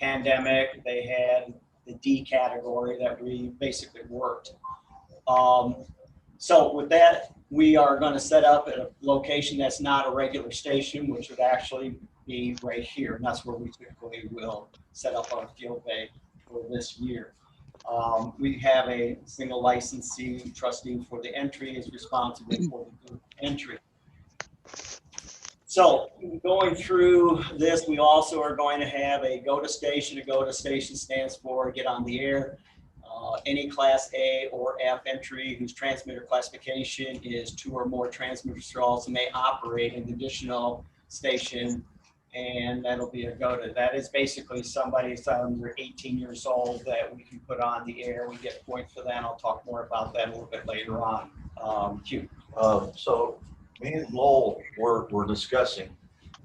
pandemic. They had the D category that we basically worked. So with that, we are going to set up at a location that's not a regular station, which would actually be right here. And that's where we typically will set up our field day for this year. We have a single licensee trustee for the entry is responsible for the entry. So going through this, we also are going to have a go to station. A go to station stands for get on the air. Any Class A or F entry whose transmitter classification is 2 or more transmitter stalls may operate an additional station, and that'll be a go to. That is basically somebody who's under 18 years old that we can put on the air. We get points for that. I'll talk more about that a little bit later on. Q. So me and Lowell were discussing,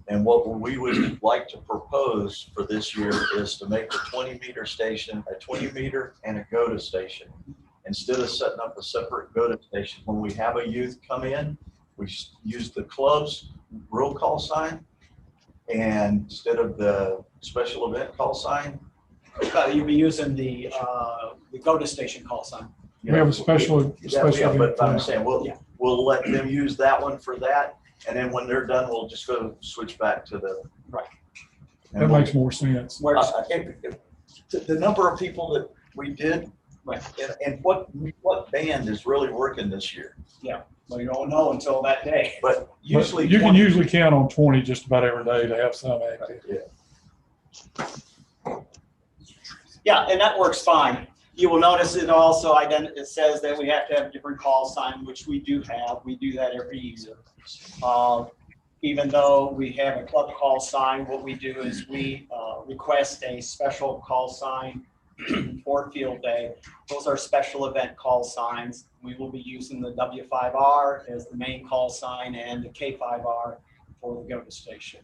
and what we would like to propose for this year is to make the 20-meter station a 20-meter and a go-to station. Instead of setting up a separate go-to station, when we have a youth come in, we use the club's real call sign, and instead of the special event call sign, You'd be using the go-to station call sign. We have a special but I'm saying we'll let them use that one for that, and then when they're done, we'll just go switch back to the right. That makes more sense. The number of people that we did Right. And what band is really working this year? Well, you don't know until that day. But usually. You can 20 usually count on 20 just about every day to have some active. Yeah. Yeah, and that works fine. You will notice it also it says that we have to have different call sign, which we do have. We do that every year. Even though we have a club call sign, what we do is we request a special call sign for field day. Those are special event call signs. We will be using the W5R as the main call sign and the K5R for the GOTA station.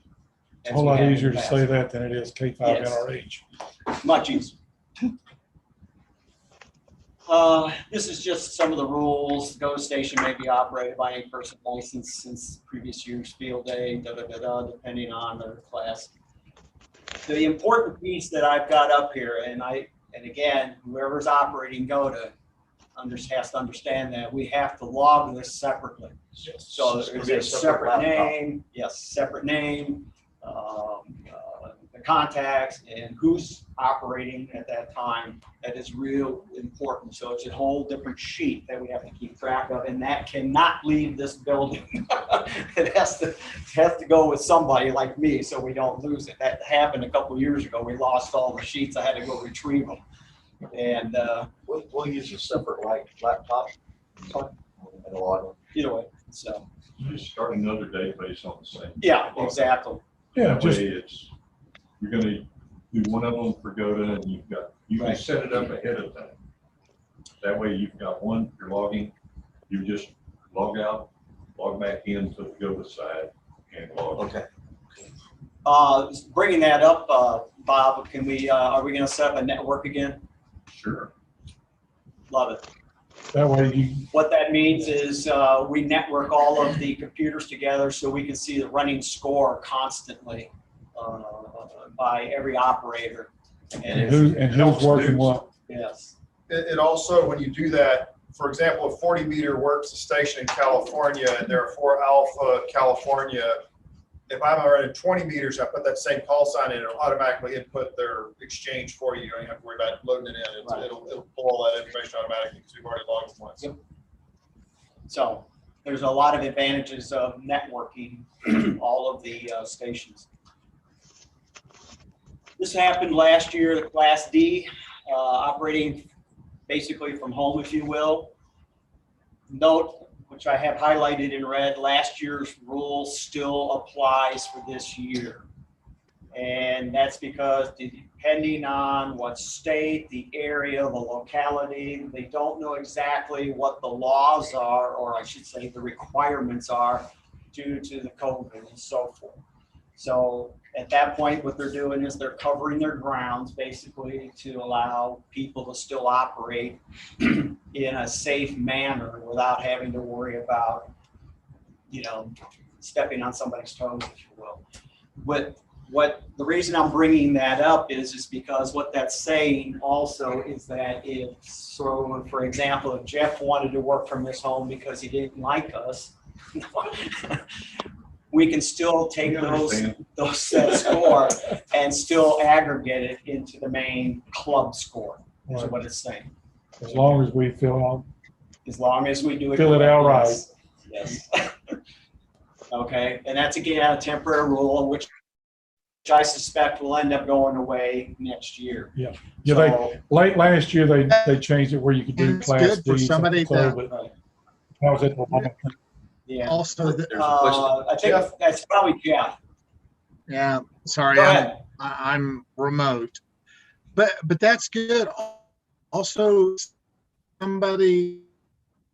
It's a whole lot easier to say that than it is K5 Yes. NRH. Much easier. This is just some of the rules. The GOTA station may be operated by any person licensed since previous year's field day, depending on their class. The important piece that I've got up here, and again, whoever's operating GOTA has to understand that we have to log this separately. So there's a separate name, separate name, the contacts, and who's operating at that time. That is real important. So it's a whole different sheet that we have to keep track of, and that cannot leave this building. It has to go with somebody like me so we don't lose it. That happened a couple of years ago. We lost all the sheets. I had to go retrieve them. And We'll use a separate laptop. And a lot. either way, so Just start another database on the same. yeah, exactly. Yeah, That way you're gonna do one of them for GOTA, and you can Right. set it up ahead of time. That way you've got one, you're logging, you just log out, log back into the GOTA side and log. Okay. Bringing that up, Bob, are we going to set up a network again? Sure. Love it. That way you, What that means is we network all of the computers together so we can see the running score constantly by every operator. and who's working what. Yes. It also, when you do that, for example, if 40 meter works a station in California and there are 4 Alpha California, if I'm running 20 meters, I put that same call sign in, it'll automatically input their exchange for you. You don't even have to worry about loading it in. Right. It'll pull all that information automatically because we've already logged it once. Yep. So there's a lot of advantages of networking all of the stations. This happened last year, the Class D, operating basically from home, if you will. Note, which I have highlighted in red, last year's rule still applies for this year. And that's because depending on what state, the area, the locality, they don't know exactly what the laws are, or I should say the requirements are due to the COVID and so forth. So at that point, what they're doing is they're covering their grounds basically to allow people to still operate in a safe manner without having to worry about, stepping on somebody's toes, if you will. The reason I'm bringing that up is because what that's saying also is that for example, if Jeff wanted to work from his home because he didn't like us, we can still take those set score and still aggregate it into the main club score, is what it's saying. As long as we As long as we do it. fill it out right. Yes. Okay, and that's again a temporary rule, which I suspect will end up going away next year. Yeah, So- late last year, they changed it where you could do It's Class good for D. somebody so, to- but that was it. Yeah. Also, There's a question. I think that's probably Jeff. yeah, sorry, Go ahead. I'm remote, but that's good. Also, somebody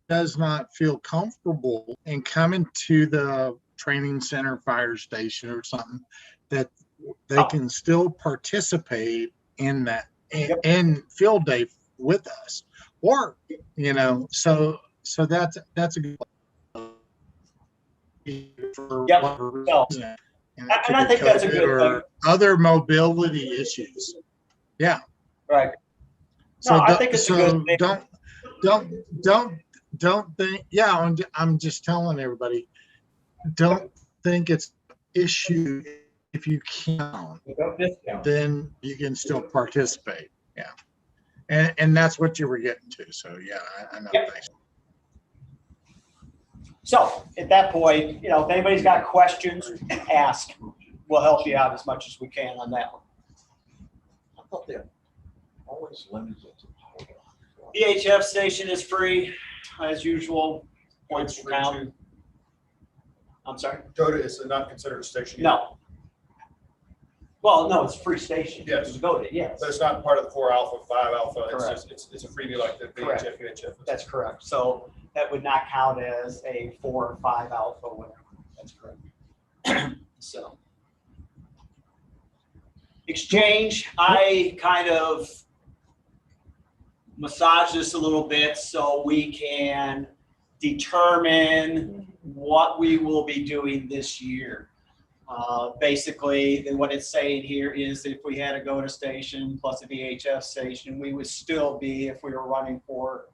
does not feel comfortable in coming to the training center, fire station or something, that they can still participate in that in field day with us, or so that's a good for Yep. whatever So, reason. and I think that's a good or other mobility issues. Yeah. Right. So No, I think it's a good thing. Don't think. Yeah, I'm just telling everybody. Don't think it's an issue if you can. Without discount. Then you can still participate. Yeah. And that's what you were getting to. So yeah, I know. Yep. So at that point, you know, if anybody's got questions, ask. We'll help you out as much as we can on that one. I thought they always limited it to power. VHF station is free, as usual. Points per count. I'm sorry? DOTA is not considered a station. No. Well, no, it's a free station. Yes. It's voted, yes. But it's not part of the 4 alpha, 5 alpha. It's Correct. just, it's a freebie like the Correct. VHF, UHF. That's correct. So that would not count as a 4 or 5 alpha, whatever. That's correct. So. Exchange, I kind of massage this a little bit so we can determine what we will be doing this year. Basically, what it's saying here is if we had a GOTA station plus a VHF station, we would still be, if we were running 4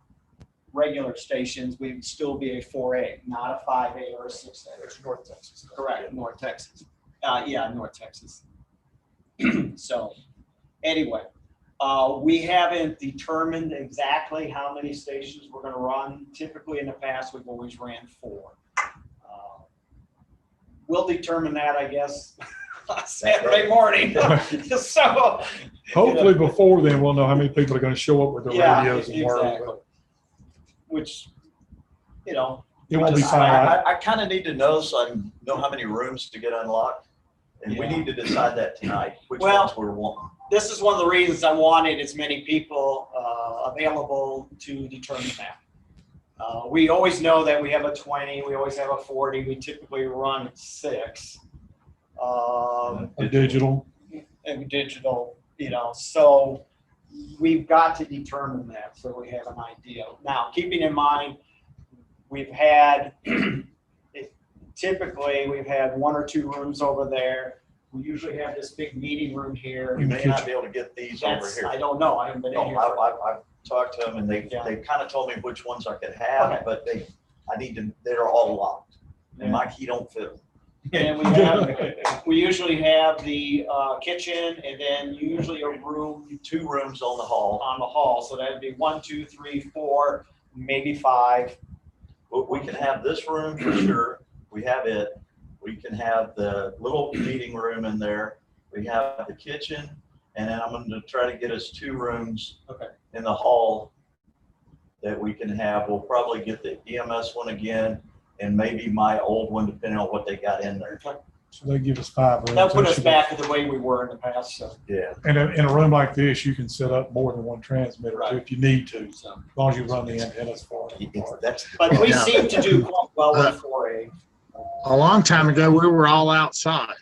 regular stations, we would still be a 4A, not a 5A or a 6A. It's North Texas. Correct, North Texas. Yeah, North Texas. So anyway, we haven't determined exactly how many stations we're going to run. Typically in the past, we've always ran 4. We'll determine that, I guess, Saturday morning. So Hopefully before then, we'll know how many people are gonna show up with their radios and exactly. work. Which, you know, It won't be just- fine. I kind of need to know so I can know how many rooms to get unlocked. And we Yeah. need to decide that tonight, which Well- ones we're wanting. this is one of the reasons I wanted as many people available to determine that. We always know that we have a 20, we always have a 40, we typically run 6. A digital. And digital, you know, so we've got to determine that so we have an idea. Now, keeping in mind, we've had, typically we've had 1 or 2 rooms over there. We usually have this big meeting room here. We may not be able to get these over That's, here. I don't know, I haven't been in No, here. I've talked to them and they Yeah. kind of told me which ones I could have, Okay. but I need to, they're all locked. And my key don't fit. And we usually have the kitchen and then usually a room 2 rooms on the hall. on the hall. So that'd be 1, 2, 3, 4, maybe 5. We can have this room for sure. We have it. We can have the little meeting room in there. We have the kitchen, and then I'm going to try to get us 2 rooms Okay. in the hall that we can have. We'll probably get the EMS one again, and maybe my old one, depending on what they got in there. So they give us 5 rooms. That'll put That us should back to the way we were in the past, so. Yeah. be- in a room like this, you can set up more than 1 transmitter Right. if you need to, as long as you run the antennas for it. That's, But we Yeah. seem to do quite well with 4A. A long time ago, we were all outside.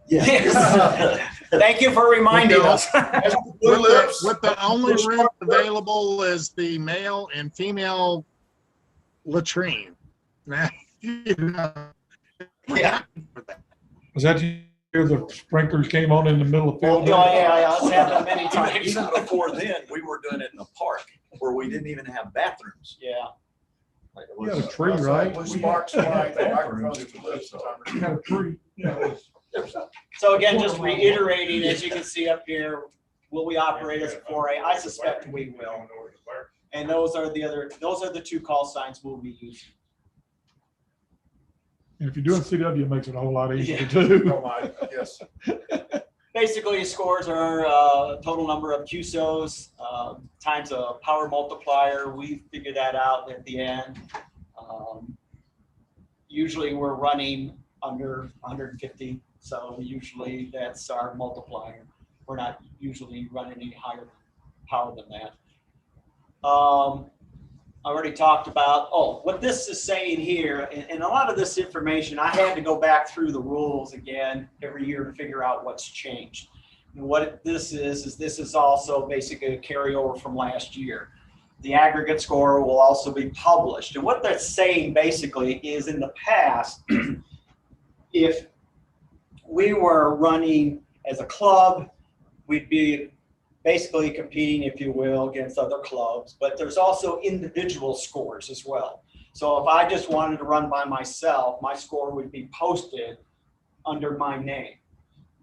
Yes. Thank you for reminding us. With the only room available is the male and female latrine. Now, you know, Yeah. Was that the year the sprinklers came on in the middle of the Oh, field? yeah, it's happened many times. even before then, we were doing it in a park where we didn't even have bathrooms. Yeah. Like it You was- got a tree, right? When sparks fly, the microphones Bathrooms. will live sometime. You got a tree. Yeah. So again, just reiterating, as you can see up here, will we operate as a 4A? I suspect we will. And those are the 2 call signs we'll be using. And if you're doing CW, it makes it a whole lot easier to Oh do. my, yes. Basically, scores are total number of QSOs times a power multiplier. We figured that out at the end. Usually we're running under 150, so usually that's our multiplier. We're not usually running any higher power than that. I already talked about, what this is saying here, and a lot of this information, I had to go back through the rules again every year to figure out what's changed. And what this is this is also basically a carryover from last year. The aggregate score will also be published. And what that's saying basically is in the past, if we were running as a club, we'd be basically competing, if you will, against other clubs, but there's also individual scores as well. So if I just wanted to run by myself, my score would be posted under my name.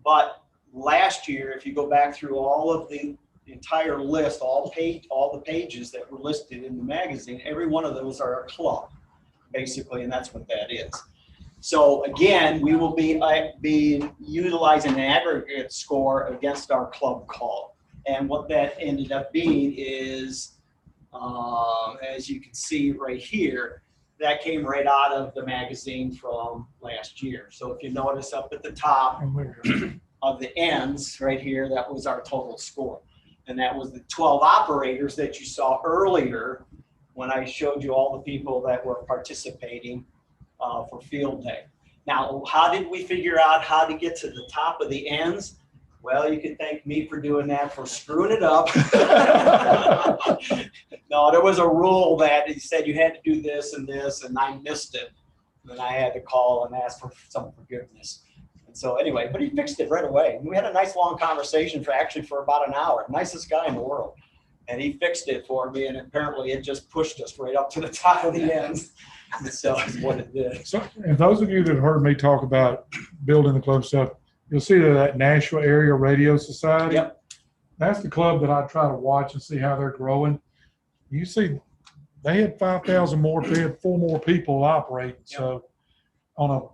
But last year, if you go back through all of the entire list, all the pages that were listed in the magazine, every one of those are a club, basically, and that's what that is. So again, we will be utilizing an aggregate score against our club call. And what that ended up being is, as you can see right here, that came right out of the magazine from last year. So if you notice up at the top of the ends right here, that was our total score. And that was the 12 operators that you saw earlier when I showed you all the people that were participating for field day. Now, how did we figure out how to get to the top of the ends? Well, you can thank me for doing that, for screwing it up. No, there was a rule that he said you had to do this, and I missed it. And then I had to call and ask for some forgiveness. And so anyway, but he fixed it right away. And we had a nice long conversation for about an hour. Nicest guy in the world. And he fixed it for me, and apparently it just pushed us right up to the top of the ends. And so that's what it did. So, and those of you that have heard me talk about building the club stuff, you'll see that Nashville Area Radio Society. Yep. That's the club that I try to watch and see how they're growing. You see, they had 5,000 more, they had 4 more people operating. Yep. So on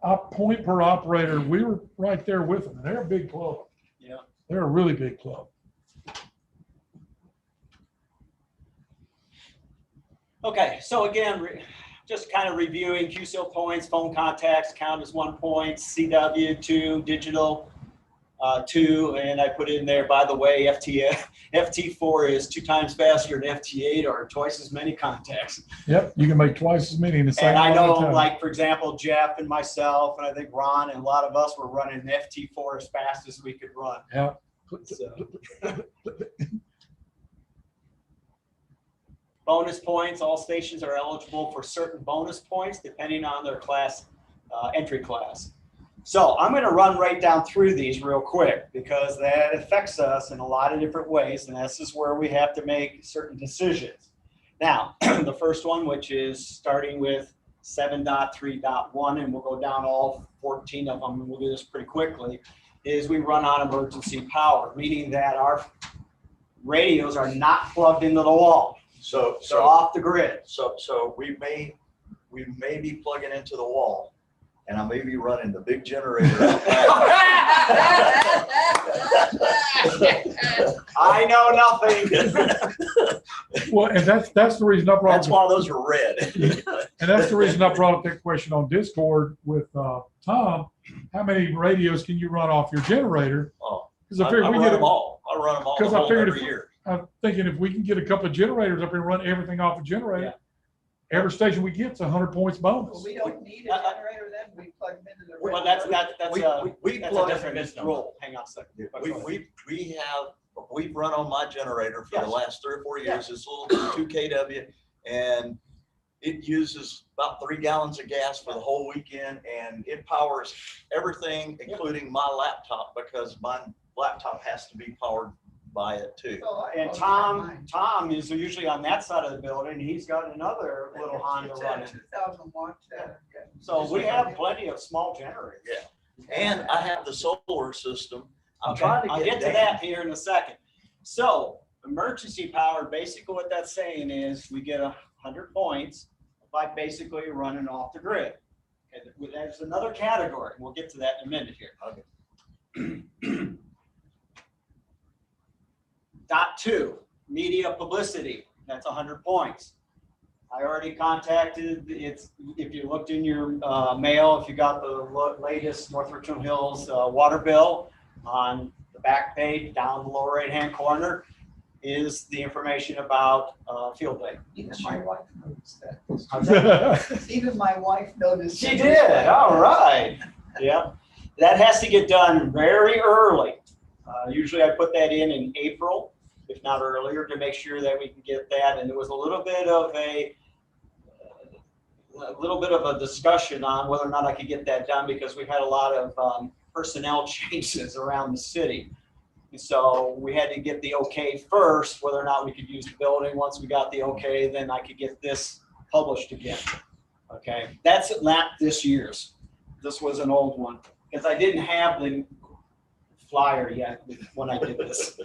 a point per operator, we were right there with them. They're a big club. Yeah. They're a really big club. Okay, so again, just kind of reviewing QSO points, phone contacts count as 1 point, CW 2, digital 2, and I put in there, by the way, FT4 is 2 times faster than FT8 or twice as many contacts. Yep, you can make twice as many in the same And I know, time. like, for example, Jeff and myself, and I think Ron and a lot of us were running FT4 as fast as we could run. Yeah. So. Bonus points, all stations are eligible for certain bonus points depending on their class, entry class. So I'm going to run right down through these real quick because that affects us in a lot of different ways, and this is where we have to make certain decisions. Now, the first one, which is starting with 7.3.1, and we'll go down all 14 of them, and we'll do this pretty quickly, is we run on emergency power, meaning that our radios are not plugged into the wall. So They're off the grid. So we may be plugging into the wall, and I may be running the big generator out back. I know nothing. Well, and that's the reason I brought. That's why those are red. And that's the reason I brought up that question on Discord with Tom. How many radios can you run off your generator? Oh, Because I I figured we run get them all. I run them all Because I figured every year. I'm thinking if we can get a couple of generators up and run everything off a generator, every station we get's 100 points bonus. Well, we don't need a generator then, we plug them into the. Well, that's We that's plug a different rule. Hang on a second. We've run on my generator for the last 3 or 4 years. This little 2 kW, and it uses about 3 gallons of gas for the whole weekend, and it powers everything, including my laptop, because my laptop has to be powered by it too. And Tom is usually on that side of the building. He's got another little Honda running. 2001. So we have plenty of small generators. Yeah. And I have the solar system. I'm Okay, trying to I'll get to that here in a second. So emergency power, basically what that's saying is we get 100 points by basically running off the grid. Okay, there's another category. We'll get to that in a minute here. Okay. Dot 2, media publicity. That's 100 points. I already contacted, if you looked in your mail, if you got the latest North Richmond Hills water bill, on the back page, down the lower right-hand corner, is the information about field day. Even my wife noticed that. Even my wife noticed. She did, all right. Yeah, that has to get done very early. Usually I put that in April, if not earlier, to make sure that we can get that. And there was a little bit of a discussion on whether or not I could get that done because we've had a lot of personnel changes around the city. And so we had to get the okay first, whether or not we could use the building. Once we got the okay, then I could get this published again. Okay, that's not this year's. This was an old one because I didn't have the flyer yet when I did this.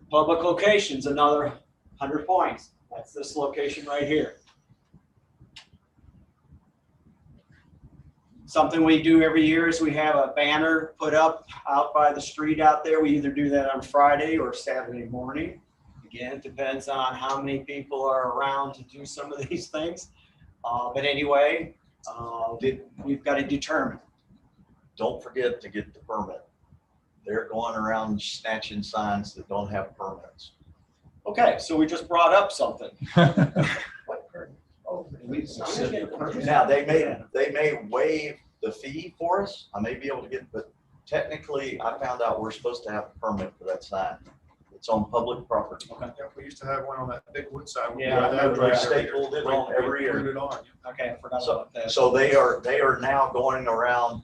Public locations, another 100 points. That's this location right here. Something we do every year is we have a banner put up out by the street out there. We either do that on Friday or Saturday morning. Again, it depends on how many people are around to do some of these things. But anyway, we've got to determine. Don't forget to get the permit. They're going around snatching signs that don't have permits. Okay, so we just brought up something. Now, they may waive the fee for us. I may be able to get, but technically I found out we're supposed to have a permit for that sign. It's on public property. Yeah, we used to have one on that big wood side. Yeah, We stapled it on every year. Glued it on. Okay, I forgot So, about that. so they are now going around,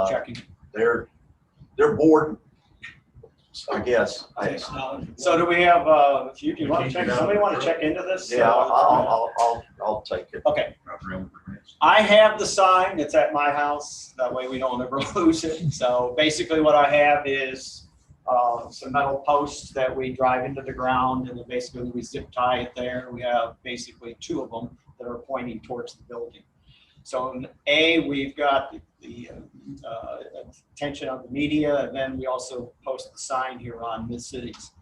Checking. they're bored, I guess. So do we have, if you want to check, somebody want to check into this? Yeah, I'll take it. Okay. I have the sign. It's at my house. That way we don't ever lose it. So basically what I have is some metal posts that we drive into the ground, and then basically we zip tie it there. We have basically 2 of them that are pointing towards the building. So in A, we've got the attention of the media, and then we also post the sign here on Mid-Cities.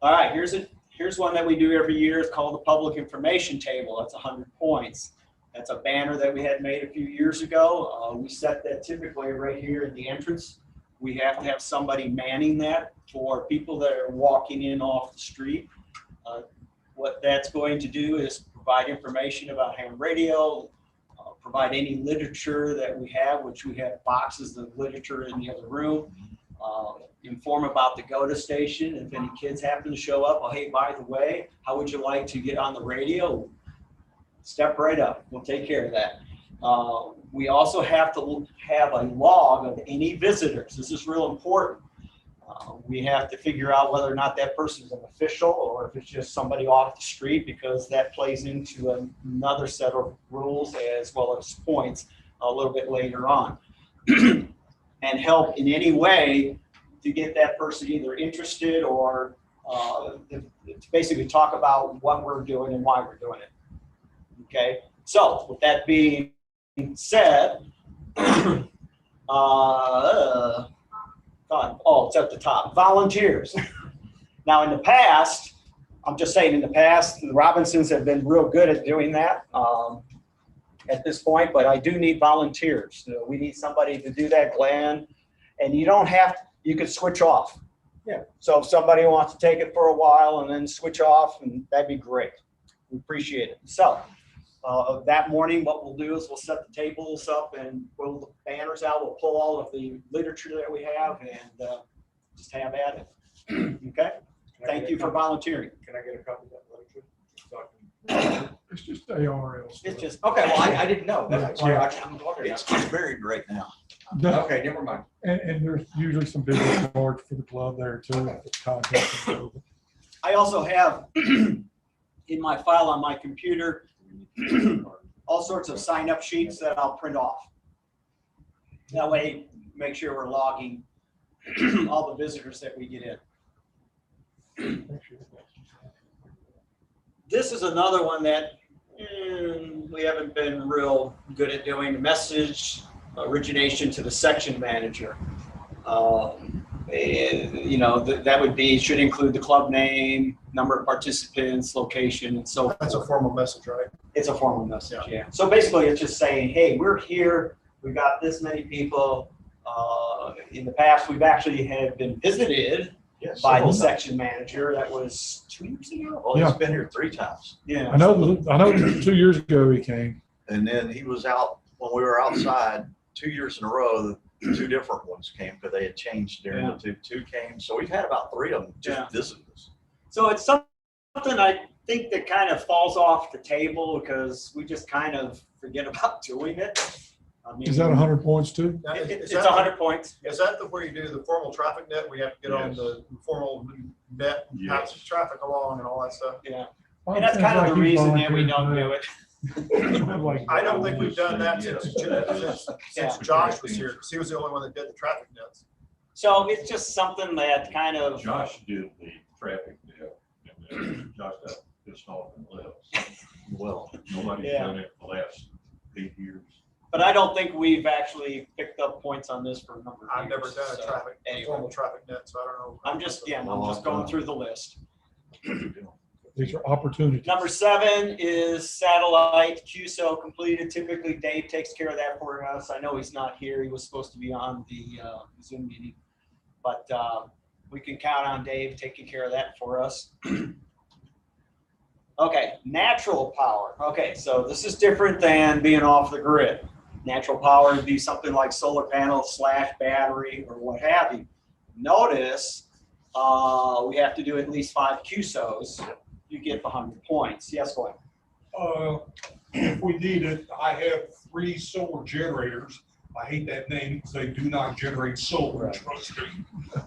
All right, here's one that we do every year. It's called the Public Information Table. That's 100 points. That's a banner that we had made a few years ago. We set that typically right here at the entrance. We have to have somebody manning that for people that are walking in off the street. What that's going to do is provide information about ham radio, provide any literature that we have, which we have boxes of literature in the other room, inform about the GOTA station. If any kids happen to show up, oh, hey, by the way, how would you like to get on the radio? Step right up. We'll take care of that. We also have to have a log of any visitors. This is real important. We have to figure out whether or not that person is an official or if it's just somebody off the street, because that plays into another set of rules as well as points a little bit later on. And help in any way to get that person either interested or to basically talk about what we're doing and why we're doing it. Okay, so with that being said, it's at the top, volunteers. Now in the past, I'm just saying in the past, the Robinsons have been real good at doing that at this point, but I do need volunteers. So we need somebody to do that, Glenn, and you don't have to, you could switch off. Yeah. So if somebody wants to take it for a while and then switch off, and that'd be great. We appreciate it. So that morning, what we'll do is we'll set the tables up and pull the banners out. We'll pull all of the literature that we have and just have at it. Okay? Thank you for volunteering. Can I get a copy of that literature? It's just ARL. It's just, okay, well, I didn't know. That's why I'm wondering. It's buried right now. Okay, never mind. And there's usually some business cards for the club there too. I also have in my file on my computer all sorts of sign-up sheets that I'll print off. That way, make sure we're logging all the visitors that we get in. This is another one that we haven't been real good at doing. Message origination to the section manager. You know, that would be, should include the club name, number of participants, location, and so forth. That's a formal message, right? It's a formal message, yeah. So basically, it's just saying, hey, we're here. We got this many people. In the past, we've actually had been visited by the section manager. That was 2 years ago. Well, he's been here 3 times. Yeah. I know 2 years ago he came. And then he was out, when we were outside 2 years in a row, 2 different ones came because they had changed during the two came. So we've had about 3 of them just visit us. So it's something I think that kind of falls off the table because we just kind of forget about doing it. I mean, Is that 100 points too? It's 100 points. Is that where you do the formal traffic net? We have to get on the formal net, pass the traffic along and all that stuff? Yeah. And that's kind of the reason that we don't do it. I don't think we've done that since Josh was here, because he was the only one that did the traffic nets. So it's just something that kind of, Josh did the traffic deal, and then Josh got pissed off and left. Well, Nobody's Yeah. done it for the last 8 years. but I don't think we've actually picked up points on this for a number of years. I've never done a so a formal traffic net, so I don't know. I'm just going through the list. These are opportunities. Number 7 is satellite QSO completed. Typically Dave takes care of that for us. I know he's not here. He was supposed to be on the Zoom meeting, but we can count on Dave taking care of that for us. Okay, natural power. Okay, so this is different than being off the grid. Natural power would be something like solar panels / battery or what have you. Notice we have to do at least 5 QSOs. You get the 100 points. Yes, go ahead. If we need it, I have 3 solar generators. I hate that name because they do not generate solar, trust me.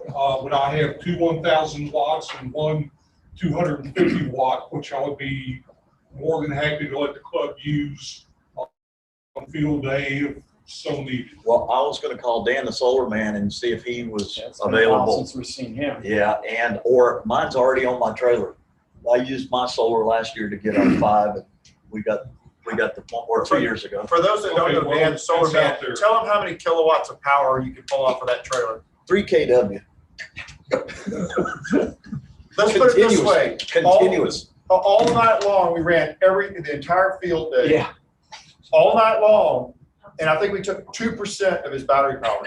But I have 2 1,000 watts and 1 250 watt, which I would be more than happy to let the club use on field day if so needed. well, I was gonna call Dan the solar man and see if he was That's been a while available. since we've seen him. Yeah, or mine's already on my trailer. I used my solar last year to get our 5, and we got the pump, or 2 years ago. For those that don't Okay, know, well, Dan, the solar it's man, out there. tell them how many kilowatts of power you can pull off of that trailer. 3 kW. Let's put it this way. Continuous. All night long, we ran the entire field day. Yeah. All night long, and I think we took 2% of his battery power.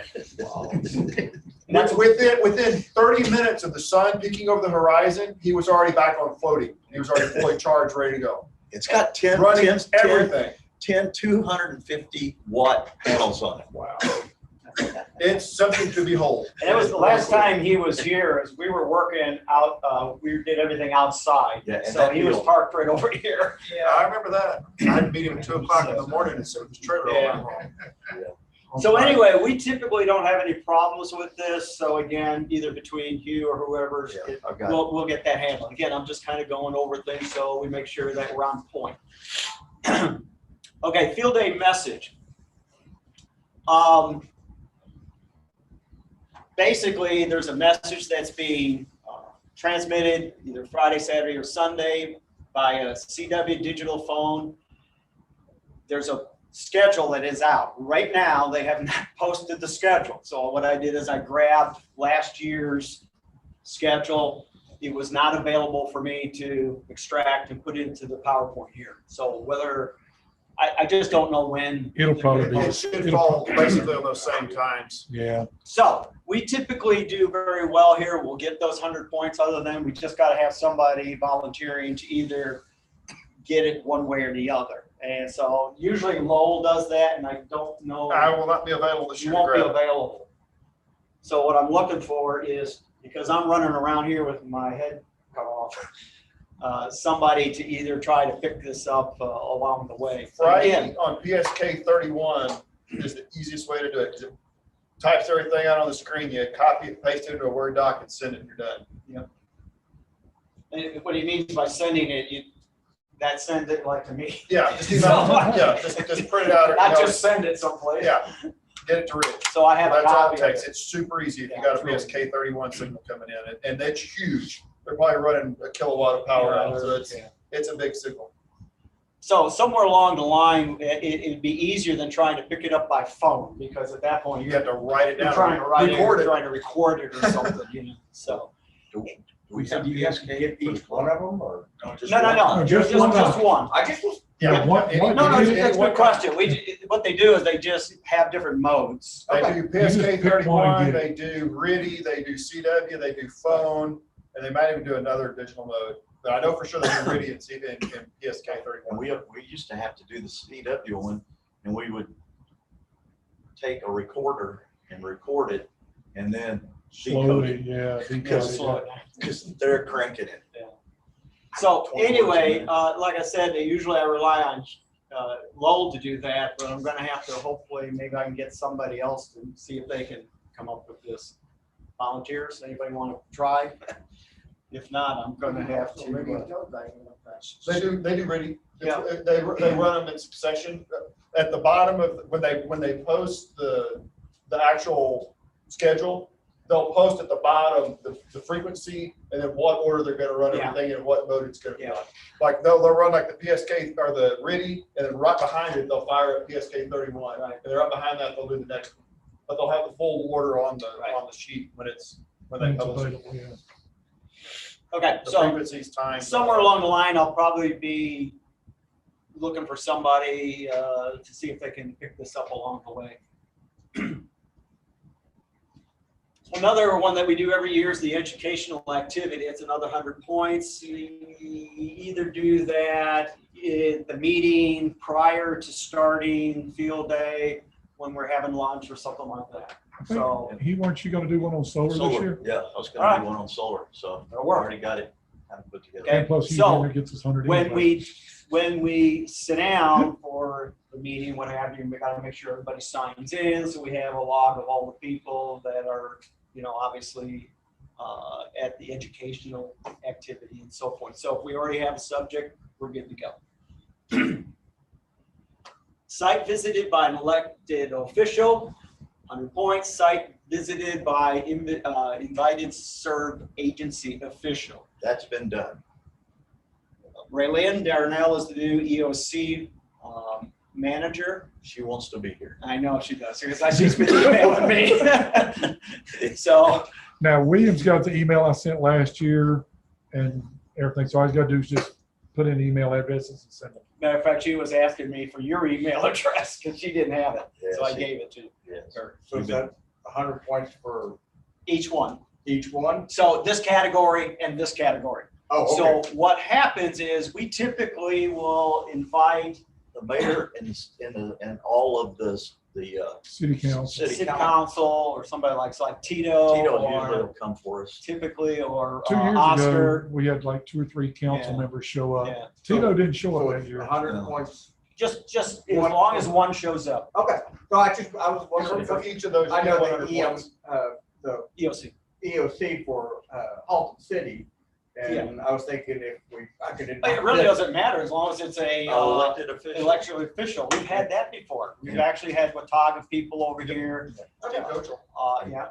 Within 30 minutes of the sun peeking over the horizon, he was already back on floating. He was already fully charged, ready to go. It's got 10 Running everything. 250 watt panels on it. Wow. It's something to behold. And it was the last time he was here, as we were working out, we did everything outside. Yeah, and So that he was field- parked right over here. Yeah, I remember that. I had to meet him at 2 o'clock in the morning and sit with his trailer all night long. So anyway, we typically don't have any problems with this. So again, either between you or whoever, Yeah, I got it. we'll get that handled. Again, I'm just kind of going over things so we make sure that we're on point. Okay, field day message. Basically, there's a message that's being transmitted either Friday, Saturday, or Sunday by a CW digital phone. There's a schedule that is out. Right now, they have not posted the schedule. So what I did is I grabbed last year's schedule. It was not available for me to extract and put into the PowerPoint here. So whether, I just don't know when. It'll probably be. It should fall basically on those same times. Yeah. So we typically do very well here. We'll get those 100 points. Other than we just got to have somebody volunteering to either get it one way or the other. And so usually Lowell does that, and I don't know. I will not be available this You year to won't be grab it. available. So what I'm looking for is, because I'm running around here with my head cut off, somebody to either try to pick this up along the way. Friday Again, on PSK 31 is the easiest way to do it, because it types everything out on the screen. You copy it, paste it into a Word doc, and send it, and you're done. and what he means by sending it, that send it like to me. Yeah, just just print it out. Or, Not just send it someplace. Yeah, get it to Rich. So I have a That's all copy it of takes. it. It's super easy if you Yeah, got a it's really PSK 31 signal coming in, and it's huge. They're probably running a kilowatt of power out, so it's a big signal. So somewhere along the line, it'd be easier than trying to pick it up by phone, because at that point You have to write it you're down. trying to write it, record you're it. trying to record it or something, So. Do we have PSK for each one of them, or? No, Just one. I just was, Yeah, What- any- what- No, any- that's a any- good question. What they do is they just have different modes. They Okay. do You PSK just pick one 31, and get they do RIDI, they do CW, they do phone, and they might even do another digital mode. But I know for sure they do RIDI and PSK And 31. we used to have to do the CW one, and we would take a recorder and record it, and then slowly, yeah. Slow it down. because they're cranking it. So 20 anyway, words like I said, usually I rely on Lowell to do that, but I'm gonna have to, hopefully, maybe I can get somebody else to see if they can come up with this. Volunteers, anybody want to try? If not, I'm gonna have to. They do ready. Yeah. They run them in succession. At the bottom of, when they post the actual schedule, they'll post at the bottom the frequency and then what order they're gonna run Yeah. everything and what mode it's gonna be Yeah. on. Like they'll run like the PSK or the RIDI, and then right behind it, they'll fire up PSK 31. Right. And then right behind that, they'll do the next one. But they'll have the full order on Right. the sheet when they publish it. Okay, The so frequencies, times. somewhere along the line, I'll probably be looking for somebody to see if they can pick this up along the way. Another one that we do every year is the educational activity. It's another 100 points. We either do that in the meeting prior to starting field day, when we're having lunch or something like that. So Weren't you gonna do one on solar this Solar, year? yeah, I was All gonna right. do one on solar, so I that'll work. already got it kind of put together. Okay. And plus, he's So, in there, gets us 100. when anyway. we sit down for the meeting, what have you, we gotta make sure everybody signs in, so we have a log of all the people that are, obviously at the educational activity and so forth. So if we already have a subject, we're good to go. Site visited by an elected official, 100 points. Site visited by invited served agency official. That's been done. Raylene Darnell is the new EOC manager. She wants to be here. I know she does, because she's been emailing me. So, Now, Williams got the email I sent last year and everything, so all he's gotta do is just put in email addresses and send them. matter of fact, she was asking me for your email address because she didn't have it, so I Yes. gave it to Yes. her. So is that 100 points for Each one. each one? So this category and this category. Oh, So okay. what happens is we typically will invite The mayor and all of the City council. city council or somebody like Tito Tito usually or will come for us. typically, or 2 years Oscar. ago, we had like 2 or 3 council Yeah. members show up. Yeah. Tito didn't show So up that it's year. 100 No. points. Just as long as one shows up, Okay. So I was wondering, For each of those. I you know get 100 the points. the EOC. EOC for Halton City. And I was thinking if I could. It really doesn't matter as long as it's a Elected official. election official. We've had that before. We've actually had Watauga people over here. Yeah.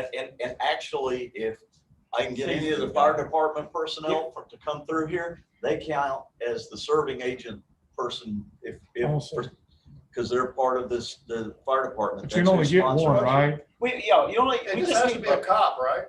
And actually, if I can get any of the fire department personnel to come through here, they count as the serving agent person if, Awesome. because they're part of the fire department. But you can only get one, right? We It we just just has to need, be a cop, right?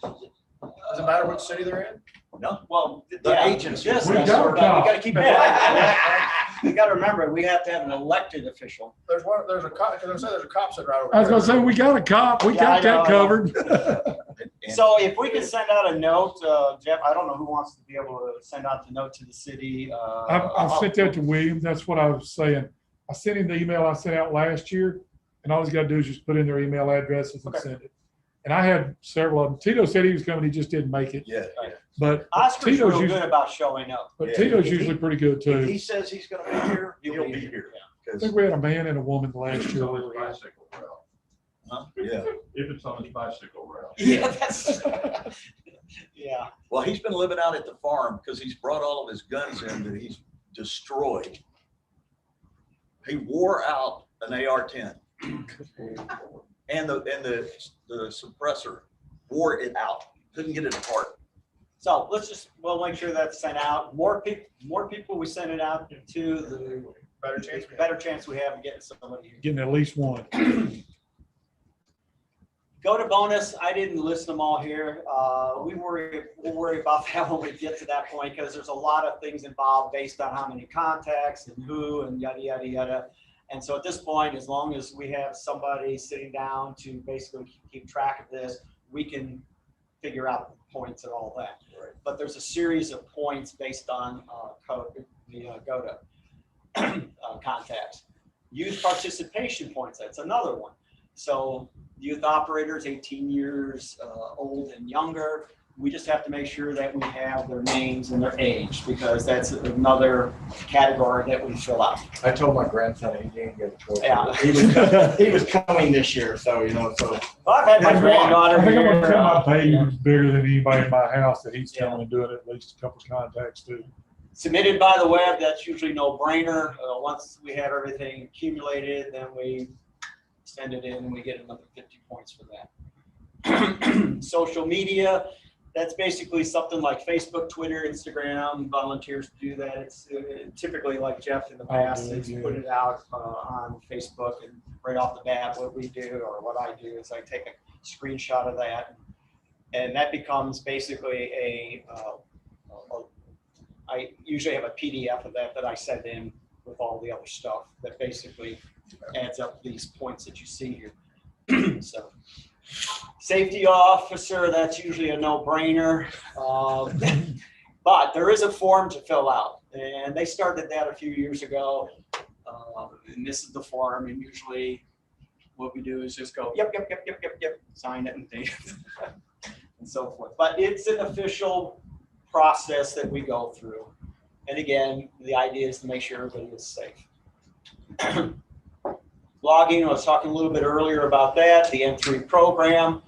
Does it matter what city they're in? No, well, the yeah, agency. this We is- got a but cop. we gotta keep it. We gotta remember, we have to have an elected official. There's a cop, because there's a cop sitting right over I was there. gonna say, we got a cop. We Yeah, I got know, that I know. covered. And- So if we can send out a note, Jeff, I don't know who wants to be able to send out the note to the city. I've sent that to Williams. That's what I was saying. I sent him the email I sent out last year, and all he's got to do is just put in their email addresses and Okay. send it. And I had several of them. Tito said he was coming, he just didn't make it. Yeah, yeah. But Oscar's Tito's real usually, good about showing up. but Yeah. Tito's usually pretty good If too. he says he's gonna be here, he'll be here. I 'Cause- think we had a man and a woman last If it's year. on his bicycle route. Huh? Yeah. If it's on his bicycle route. Yeah, that's, yeah. Well, he's been living out at the farm because he's brought all of his guns in that he's destroyed. He wore out an AR-10 and the suppressor wore it out. Couldn't get it apart. So we'll make sure that's sent out. More people we send it out to, the better chance we have of getting somebody here. Getting at least one. Go to bonus. I didn't list them all here. We'll worry about that when we get to that point, because there's a lot of things involved based on how many contacts and who and yada, yada, yada. And so at this point, as long as we have somebody sitting down to basically keep track of this, we can figure out the points and all that. Right. But there's a series of points based on GOTA contacts. Youth participation points, that's another one. So youth operators 18 years old and younger, We just have to make sure that we have their names and their age, because that's another category that we fill out. I told my grandson he didn't get a choice. Yeah. He was coming this year, so, so. Well, I've had my granddaughter I think I'm gonna here. tell my baby who's bigger than anybody in my house that he's coming and doing at least a couple of contacts too. Submitted by the web, that's usually no brainer. Once we have everything accumulated, then we send it in and we get another 50 points for that. Social media, that's basically something like Facebook, Twitter, Instagram, volunteers to do that. It's typically like Jeff in the past has put it out on Facebook, and right off the bat, what we do or what I do is I take a screenshot of that, and that becomes basically I usually have a PDF of that I send in with all the other stuff that basically adds up these points that you see here. So, safety officer, that's usually a no-brainer. But there is a form to fill out, and they started that a few years ago. And this is the form, and usually what we do is just go, yep, sign it and date it, and so forth. But it's an official process that we go through. And again, the idea is to make sure everybody is safe. Logging, I was talking a little bit earlier about that, the N3 program.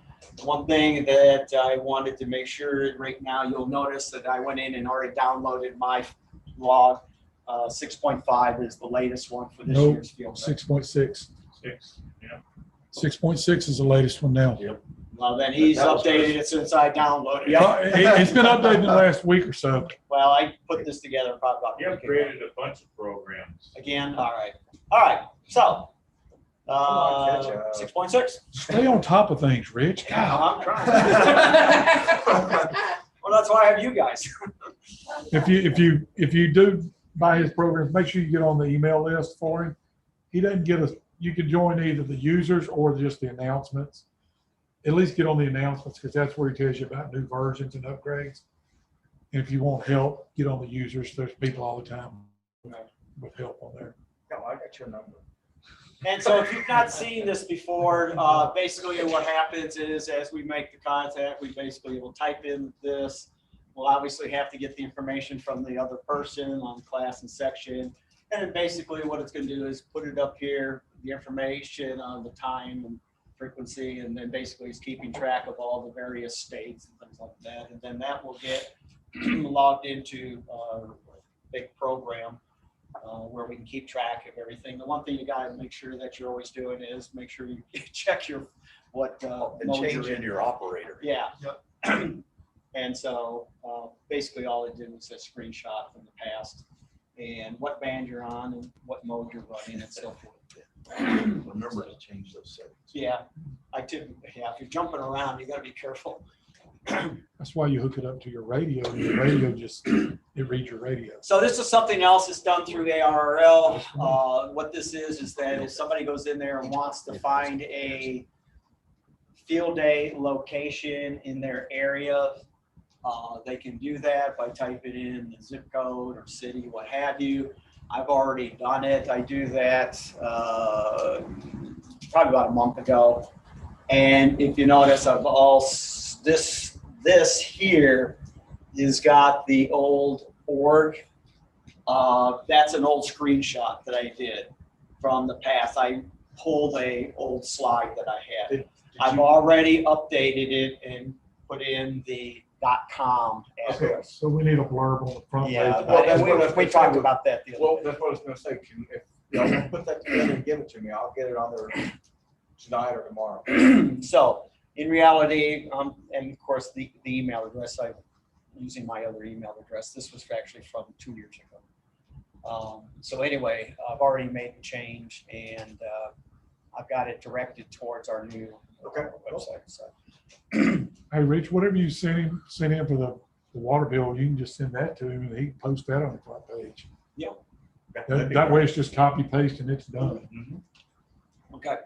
One thing that I wanted to make sure right now, you'll notice that I went in and already downloaded my log. 6.5 is the latest one for this year's field. 6.6. 6, yeah. 6.6 is the latest one now. Yep. Well, then he's updated it since I downloaded it. It's been updated in the last week or so. Well, I put this together probably about You have created a bunch of programs. again. All right. So, on, catch up. 6.6. Stay on top of things, Rich. I'm trying. Well, that's why I have you guys. If you do buy his programs, make sure you get on the email list for him. He doesn't get us. You can join either the users or just the announcements. At least get on the announcements, because that's where he tells you about new versions and upgrades. And if you want help, get on the users. There's people all the time with help on there. No, I got your number. And so if you've not seen this before, basically what happens is as we make the contact, we basically will type in this. We'll obviously have to get the information from the other person on class and section. And then basically what it's going to do is put it up here, the information on the time and frequency, and then basically it's keeping track of all the various states and things like that. And then that will get logged into our big program where we can keep track of everything. The one thing you got to make sure that you're always doing is make sure you check your And change in your operator. Yeah. And so basically all it did was a screenshot from the past and what band you're on and what mode you're running and so forth. Remember to change those settings. Yeah, if you're jumping around, you got to be careful. That's why you hook it up to your radio, and your radio it reads your radio. So this is something else that's done through ARRL. What this is that if somebody goes in there and wants to find a field day location in their area, they can do that by typing in the zip code or city, what have you. I've already done it. I do that probably about a month ago. And if you notice, this here is got the old org. That's an old screenshot that I did from the past. I pulled a old slide that I had. I've already updated it and put in the .com address. Okay, so we need a blurb on the front Yeah, page. well, that's we talked about that the other Well, day. that's what I was gonna say. If y'all put that together and give it to me, I'll get it on there tonight or tomorrow. So in reality, and of course the email address, I'm using my other email address. This was actually from 2 years ago. So anyway, I've already made the change and I've got it directed towards our new website. So. Hey, Rich, whatever you sent him for the water bill, you can just send that to him and he can post that on the front page. Yep. That way it's just copy paste and it's done. Okay.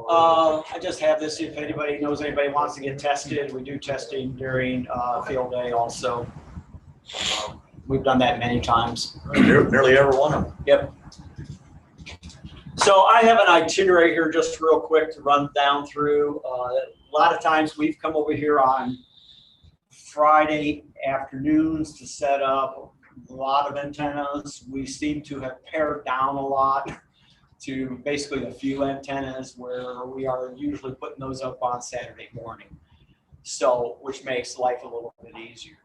I just have this if anybody knows anybody wants to get tested. We do testing during field day also. We've done that many times. Nearly every one of them. Yep. So I have an itinerary here just real quick to run down through. A lot of times we've come over here on Friday afternoons to set up a lot of antennas. We seem to have pared down a lot to basically a few antennas where we are usually putting those up on Saturday morning. So, which makes life a little bit easier.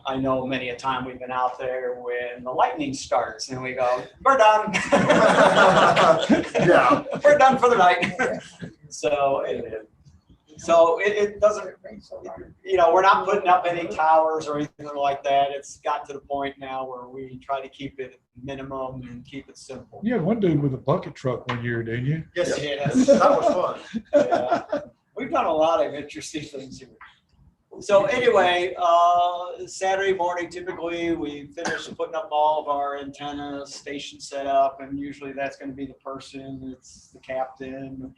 I know many a time we've been out there when the lightning starts and we go, we're done. Yeah. We're done for the night. So it doesn't, you know, we're not putting up any towers or anything like that. It's got to the point now where we try to keep it minimum and keep it simple. You had one dude with a bucket truck one year, didn't you? Yes, Yes. That was fun. Yeah. We've done a lot of interesting things here. So anyway, Saturday morning, typically we finish putting up all of our antennas, station set up, and usually that's going to be the person, it's the captain.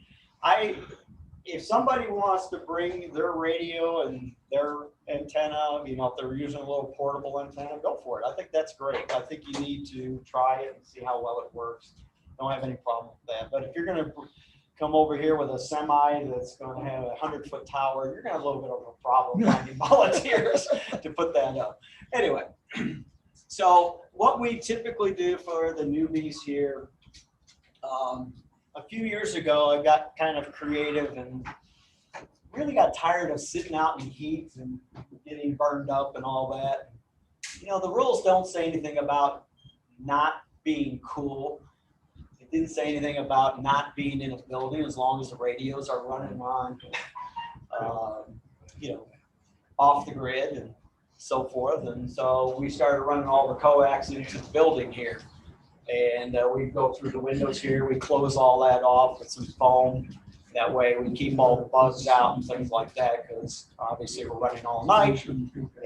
If somebody wants to bring their radio and their antenna, you know, if they're using a little portable antenna, go for it. I think that's great. I think you need to try it and see how well it works. Don't have any problem with that. But if you're going to come over here with a semi that's going to have a 100-foot tower, you're going to have a little bit of a problem finding volunteers to put that up. Anyway, so what we typically do for the newbies here, a few years ago, I got kind of creative and really got tired of sitting out in heat and getting burned up and all that. You know, the rules don't say anything about not being cool. It didn't say anything about not being in a building as long as the radios are running on, you know, off the grid and so forth. And so we started running all the coax into the building here. And we go through the windows here, we close all that off with some foam. That way we keep all the bugs out and things like that, because obviously we're running all night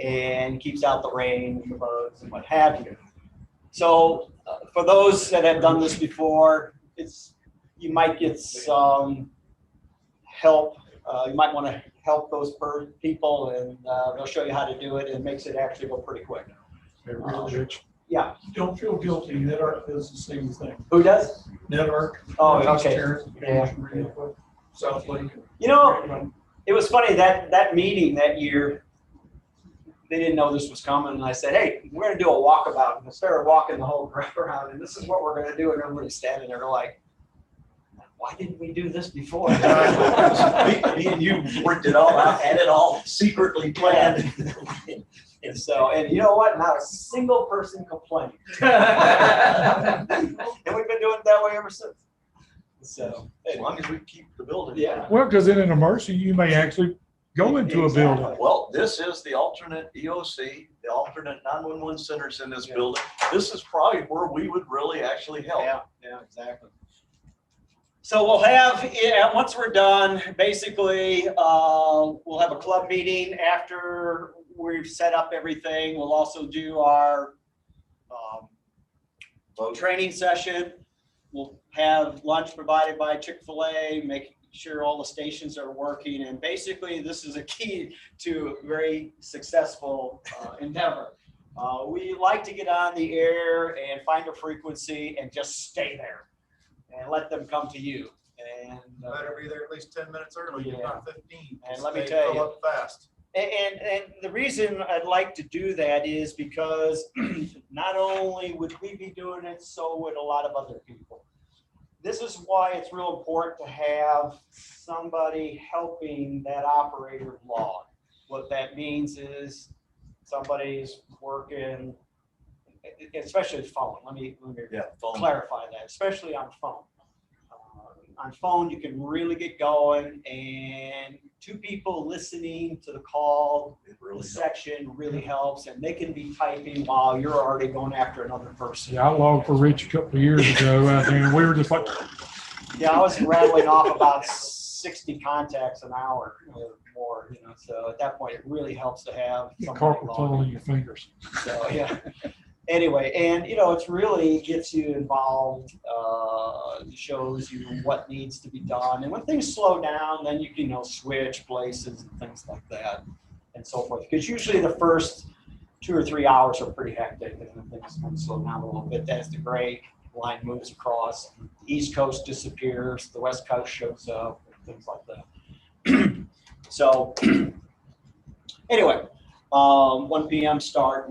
and keeps out the rain and the bugs and what have you. So for those that have done this before, you might get some help. You might want to help those people, and they'll show you how to do it. It makes it actually go pretty quick. Yeah. Don't feel guilty. NetARC does the same thing. Who does? NetARC. Oh, okay. Yeah. South Lake. You know, it was funny that meeting that year, they didn't know this was coming. And I said, hey, we're going to do a walkabout. And I started walking the whole ground around, and this is what we're going to do. And everybody's standing there like, why didn't we do this before? Me and you worked it all out, had it all secretly planned. And so, and you know what? Not a single person complained. And we've been doing it that way ever since. So, As long as we keep the building. yeah. Well, because in an emergency, you may actually go into a building. Exactly. Well, this is the alternate EOC, the alternate 911 centers in this building. This is probably where we would really actually help. Yeah, exactly. So we'll have, once we're done, basically, we'll have a club meeting after we've set up everything. We'll also do our training session. We'll have lunch provided by Chick-fil-A, making sure all the stations are working. And basically, this is a key to a very successful endeavor. We like to get on the air and find a frequency and just stay there and let them come to you. And Better be there at least 10 minutes early, if not 15. And let me They tell fill you, up fast. And the reason I'd like to do that is because not only would we be doing it, so would a lot of other people. This is why it's real important to have somebody helping that operator log. What that means is somebody's working, especially phone. Let me clarify that, especially on phone. On phone, you can really get going, and two people listening to the call, the section really helps, and they can be typing while you're already going after another person. Yeah, I logged for Rich a couple of years ago out there, and we were just like. Yeah, I was rattling off about 60 contacts an hour or more, you know, so at that point, it really helps to have somebody Carpal tunnel in your fingers. So, yeah. Anyway, and you know, it's really gets you involved, shows you what needs to be done. And when things slow down, then you can, you know, switch places and things like that and so forth. Because usually the first 2 or 3 hours are pretty hectic, and then things kind of slow down a little bit. That's the break. line moves across, the East Coast disappears, the West Coast shows up, things like that. So anyway, 1 p.m. start.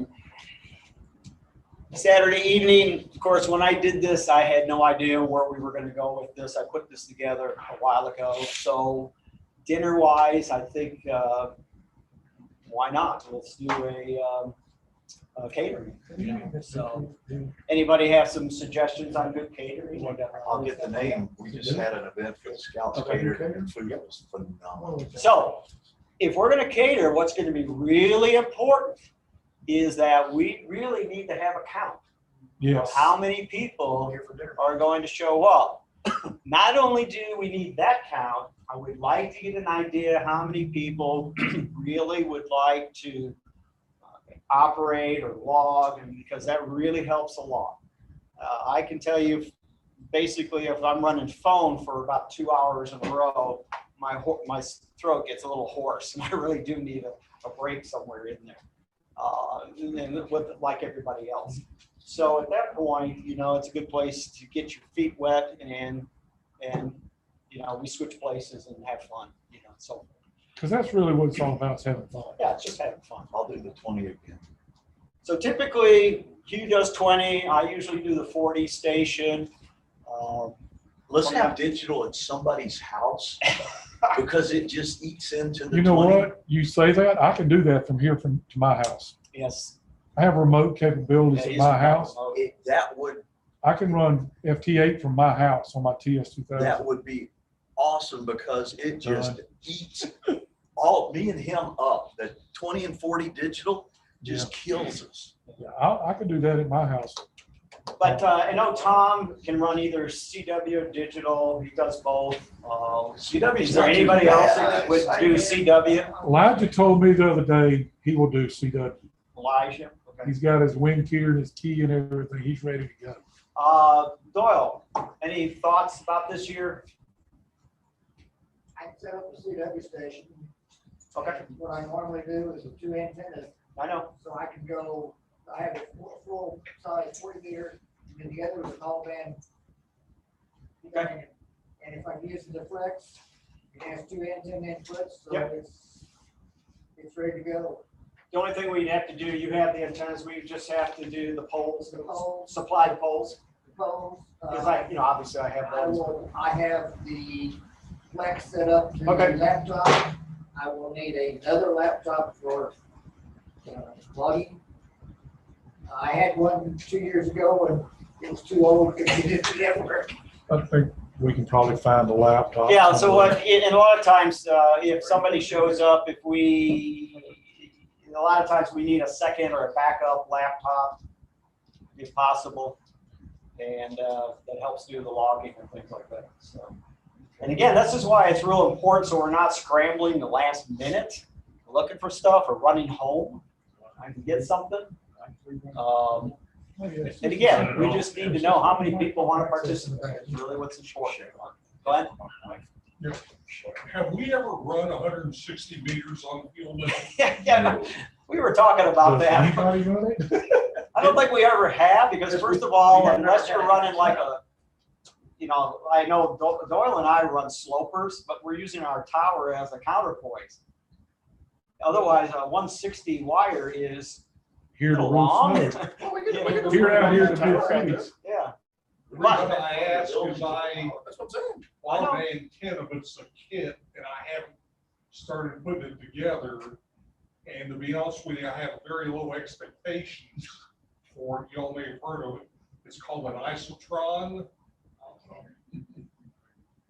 Saturday evening, of course, when I did this, I had no idea where we were going to go with this. I put this together a while ago. So dinner wise, I think, why not? Let's do a catering. You know? So anybody have some suggestions on good catering? I'll get the name. We just had an event for the Scouts catered and food was phenomenal. So if we're going to cater, what's going to be really important is that we really need to have a count. Yes. Of how many people are going to show up. Not only do we need that count, I would like to get an idea how many people really would like to operate or log, and because that really helps a lot. I can tell you, basically, if I'm running phone for about 2 hours in a row, my throat gets a little hoarse, and I really do need a break somewhere in there. And with like everybody else. So at that point, you know, it's a good place to get your feet wet and you know, we switch places and have fun, you know, so. Because that's really what it's all about, is having fun. Yeah, it's just having fun. I'll do the 20 again. So typically, Hugh does 20. I usually do the 40 station. Let's have digital at somebody's house because it just eats into the You know 20. what? You say that, I can do that from here to my house. Yes. I have remote capabilities That at is my house. That would I can run FT8 from my house on my TS2000. that would be awesome because it just Done. eats all me and him up. The 20 and 40 digital just kills us. Yeah, I can do that at my house. But I know Tom can run either CW or digital. He does both. CW Is there anybody else that would do CW? Elijah told me the other day he will do CW. Elijah. Okay. He's got his wind gear and his key and everything. He's ready to go. Doyle, any thoughts about this year? I set up a CW station. Okay. What I normally do is with 2 antennas, I know. so I can go, I have a full size 40 meter, and then the other is an all band. Okay. And if I'm using the flex, it has 2 antenna inputs, so Yep. it's ready to go. The only thing we'd have to do, you have the antennas, we just have to do the poles, The poles. supply the poles. The poles. Because I, you know, obviously I have those. I have the flex set up to the Okay. laptop. I will need another laptop for plugging. I had one 2 years ago and it was too old because it didn't work. I think we can probably find a laptop. Yeah, so somewhere. what, and a lot of times, if somebody shows up, a lot of times we need a second or a backup laptop, if possible. And that helps do the logging and things like that, so. And again, this is why it's real important, so we're not scrambling the last minute, looking for stuff or running home. I can get something. And again, we just need to know how many people want to participate, is really what's important. Go ahead. Have we ever run 160 meters on the field level? Yeah, we were talking about Does that. anybody run it? I don't think we ever have, because first of all, unless you're running like a, you know, I know Doyle and I run slopers, but we're using our tower as a counterpoise. Otherwise, a 160 wire is Here to long. run snow. Here out here to big cities. Yeah. The reason I ask is That's what I'm saying. bought an antenna, but it's a kit, and I haven't started putting it together. And to be honest with you, I have very low expectations for it. Y'all may have heard of it. It's called an isotron.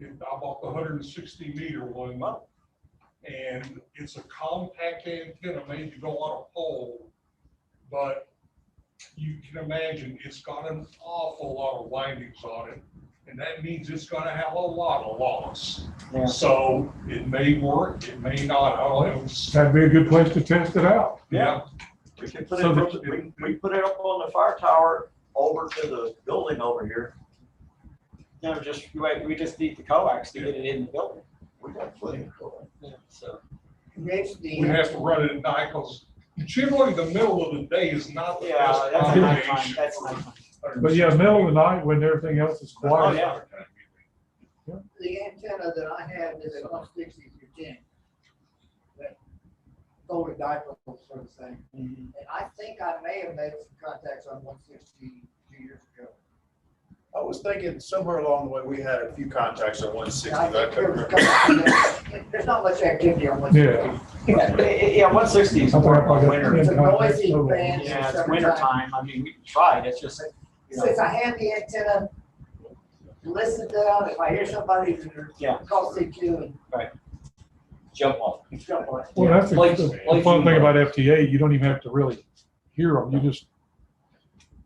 I bought the 160 meter one, and it's a compact antenna made to go on a pole, but you can imagine it's got an awful lot of windings on it, and that means it's gonna have a lot of loss. Yeah. So it may work, it may not, I don't know. That'd be a good place to test it out. Yeah. We can put So it, we put it up on the fire tower over to the building over here. No, we just need the coax to get it in the building. We got plenty of coal. Yeah, so. We have to run it at night, because generally the middle of the day is not the Yeah, best that's a nighttime, combination that's nighttime. But yeah, middle of the night when everything else is Oh, quiet. yeah. The antenna that I have is a 160 through 10. That golden dipole sort of thing. And I think I may have made some contacts on 160 2 years ago. I was thinking somewhere along the way, we had a few contacts on 160. I but I think there couldn't was a remember. couple- There's not much activity on 160. Yeah, 160 is more of a winter. It's a noisy band. Yeah, it's winter time. I mean, we tried, it's just, you know, Since I have the antenna, listen to them, if I hear somebody Yeah. call CQ and Jump on. jump on it. Well, that's the Like- the like fun you- thing about FTA, you don't even have to really hear them. You just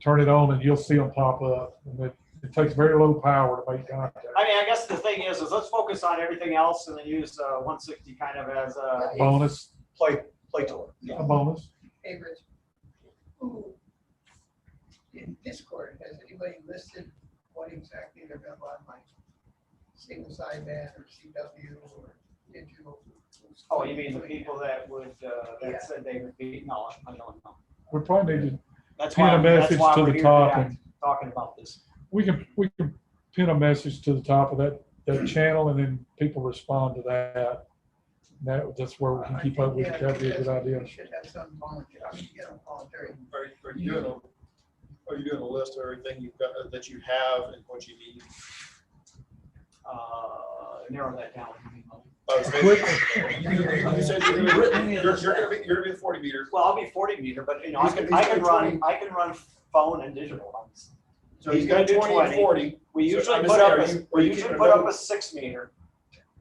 turn it on and you'll see them pop up. And it takes very low power to make contact. I mean, I guess the thing is let's focus on everything else and then use 160 kind of as a, Bonus, Plato. a bonus. Hey, Rich, who in Discord, has anybody listed what exactly they're gonna run, like single sideband or CW or digital? oh, you mean the people that would, that said they would be, no, I don't know. We probably need to That's pin why, a that's message why to we're the here top today, and talking about this. we can pin a message to the top of that channel and then people respond to that. That's where we can keep up with it. That'd be a good idea. We should have some volunteer, I mean, voluntary. Are you doing a list of everything you've got, that you have and what you need? Narrow that down. You said you're gonna be a 40 meter. Well, I'll be 40 meter, but you know, I can run phone and digital ones. So He's he's gonna got do 20 and 20. 40. We So usually I'm put just up, saying, a- are you we usually keeping put up a- a 6 meter.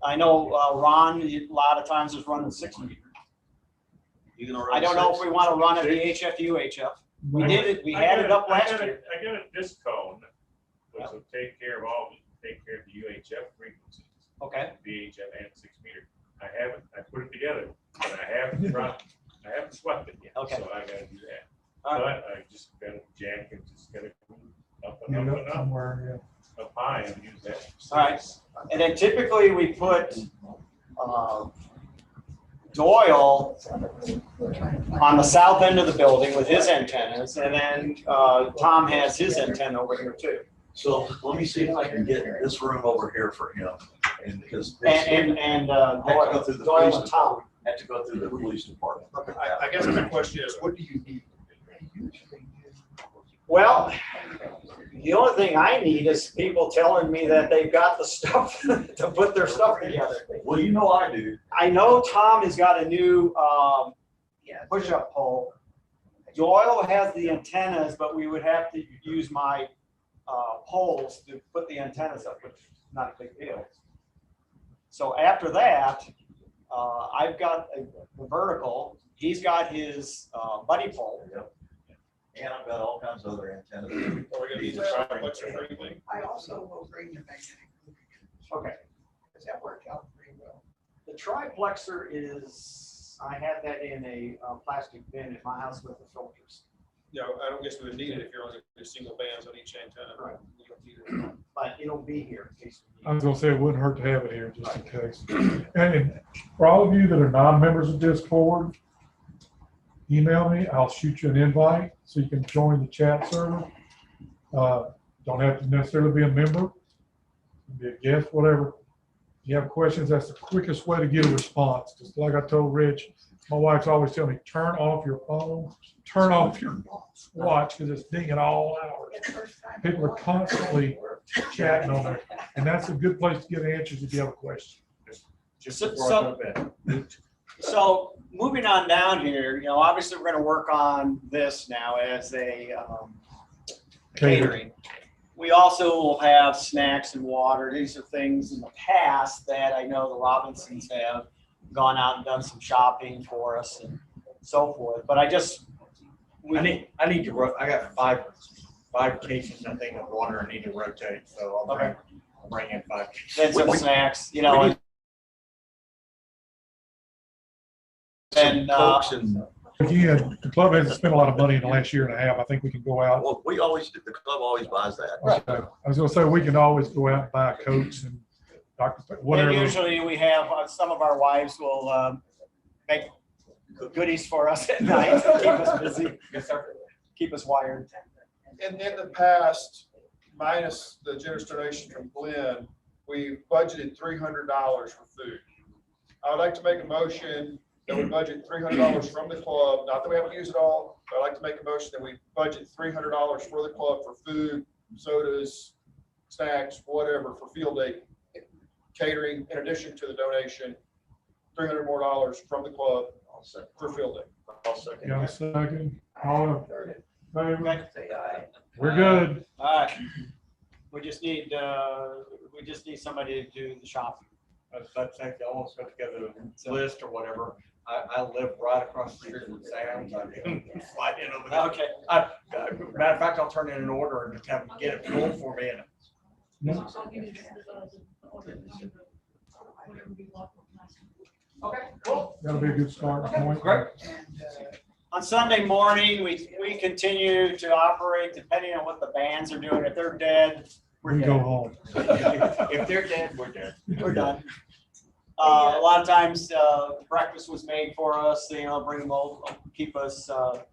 I know Ron, a lot of times is running 6 meter. You gonna run I don't know if six? we want to run at the HF. We did it, we had it up last year. I got a disc cone, which will take care of the UHF frequencies, Okay, VHF and 6 meter. I put it together, but I haven't swept it yet, Okay. so I gotta do that. all But right. I just gotta jack and just gotta go up Get and it up up and somewhere, up high and use that. All right. And then typically we put Doyle on the south end of the building with his antennas, and then Tom has his antenna over here too. So let me see if I can get this room over here for him, and because. And Have to go through the Doyle police and Tom. department. Have to go through the police department. I guess my question is, what do you need? Well, the only thing I need is people telling me that they've got the stuff to put their stuff together. Well, you know I do. I know Tom has got a new push-up pole. Doyle has the antennas, but we would have to use my poles to put the antennas up, which is not a big deal. So after that, I've got the vertical. He's got his buddy pole. And I've got all kinds of other antennas. Are we gonna need to try what's everything? I also will bring the magnetic lubricant, Okay. because that worked out pretty well. The triplexer is, I have that in a plastic bin at my house with the filters. Yeah, I don't guess we would need it if you're only doing single bands on each antenna. Right. You don't need it. But it'll be here in case. I was gonna say it wouldn't hurt to have it here just in case. And for all of you that are non-members of Discord, email me, I'll shoot you an invite so you can join the chat server. Don't have to necessarily be a member, be a guest, whatever. If you have questions, that's the quickest way to get a response. Just like I told Rich, my wife's always telling me, turn off your phone, turn off your watch because it's dinging all hours. People are constantly chatting on there, and that's a good place to get answers if you have a question. Just So- before I go to bed. So moving on down here, you know, obviously we're gonna work on this now as a catering. We also will have snacks and water. These are things in the past that I know the Robinsons have gone out and done some shopping for us and so forth. But I need to, I got five cases, I think, of water I need to rotate, so I'll bring in 5. then some snacks, you know, and Cokes and, Again, the club hasn't spent a lot of money in the last year and a half. I think we can go out. well, the club always buys that. I was gonna say, we can always go out and buy Cokes and whatever. and usually we have, some of our wives will make goodies for us at night, to keep us busy, keep us wired. And in the past, minus the generous donation from Glenn, we budgeted $300 for food. I would like to make a motion that we budget $300 from the club, not that we haven't used it all, but I'd like to make a motion that we budget $300 for the club for food, sodas, snacks, whatever, for field day catering, in addition to the donation, $300 more from the club for field day. I'll second Got a that. second? All in favor? Okay. Say aye. We're good. All right. We just need somebody to do the shopping. I think I almost put together a list or whatever. I live right across the street from Sam's. I can slide in over there. Okay. Matter of fact, I'll turn in an order and just have them get it pulled for me. Okay, cool. That'll be a good starting point. Great. And, On Sunday morning, we continue to operate depending on what the bands are doing. If they're dead, we're We go dead. home. If they're dead, we're dead. We're done. A lot of times, breakfast was made for us, bring them over, keep us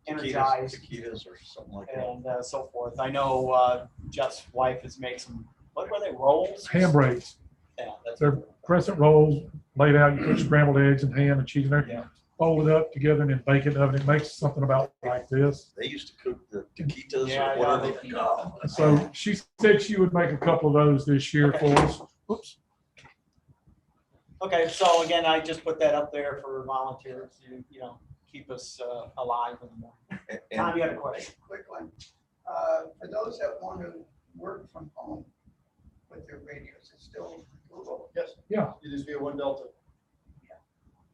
energized Taquitos or something like that. and so forth. I know Jeff's wife has made some, what were they, rolls? Handbraids. Yeah, that's. They're crescent rolls laid out. You put scrambled eggs and ham and cheese in there. Yeah. Fold it up together and then bake it in the oven. It makes something about like this. They used to cook the taquitos Yeah, or whatever. yeah. So she said she would make a couple of those this year for us. Oops. Okay, so again, I just put that up there for volunteers to, keep us alive in the morning. Tom, you had a question? quick one. For those that want to work from home with their radios, it's still doable. Yes. Yeah. You just be a 1 Delta.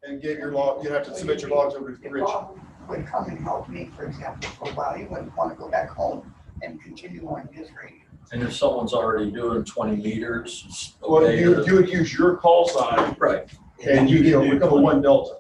And give your log, you have to submit your logs over to If Rich. Bob would come and help me, for example, for a while, he wouldn't want to go back home and continue on his radio. And if someone's already doing 20 meters, it's Well, okay. you would use your call sign Right. and you get a 1 Delta.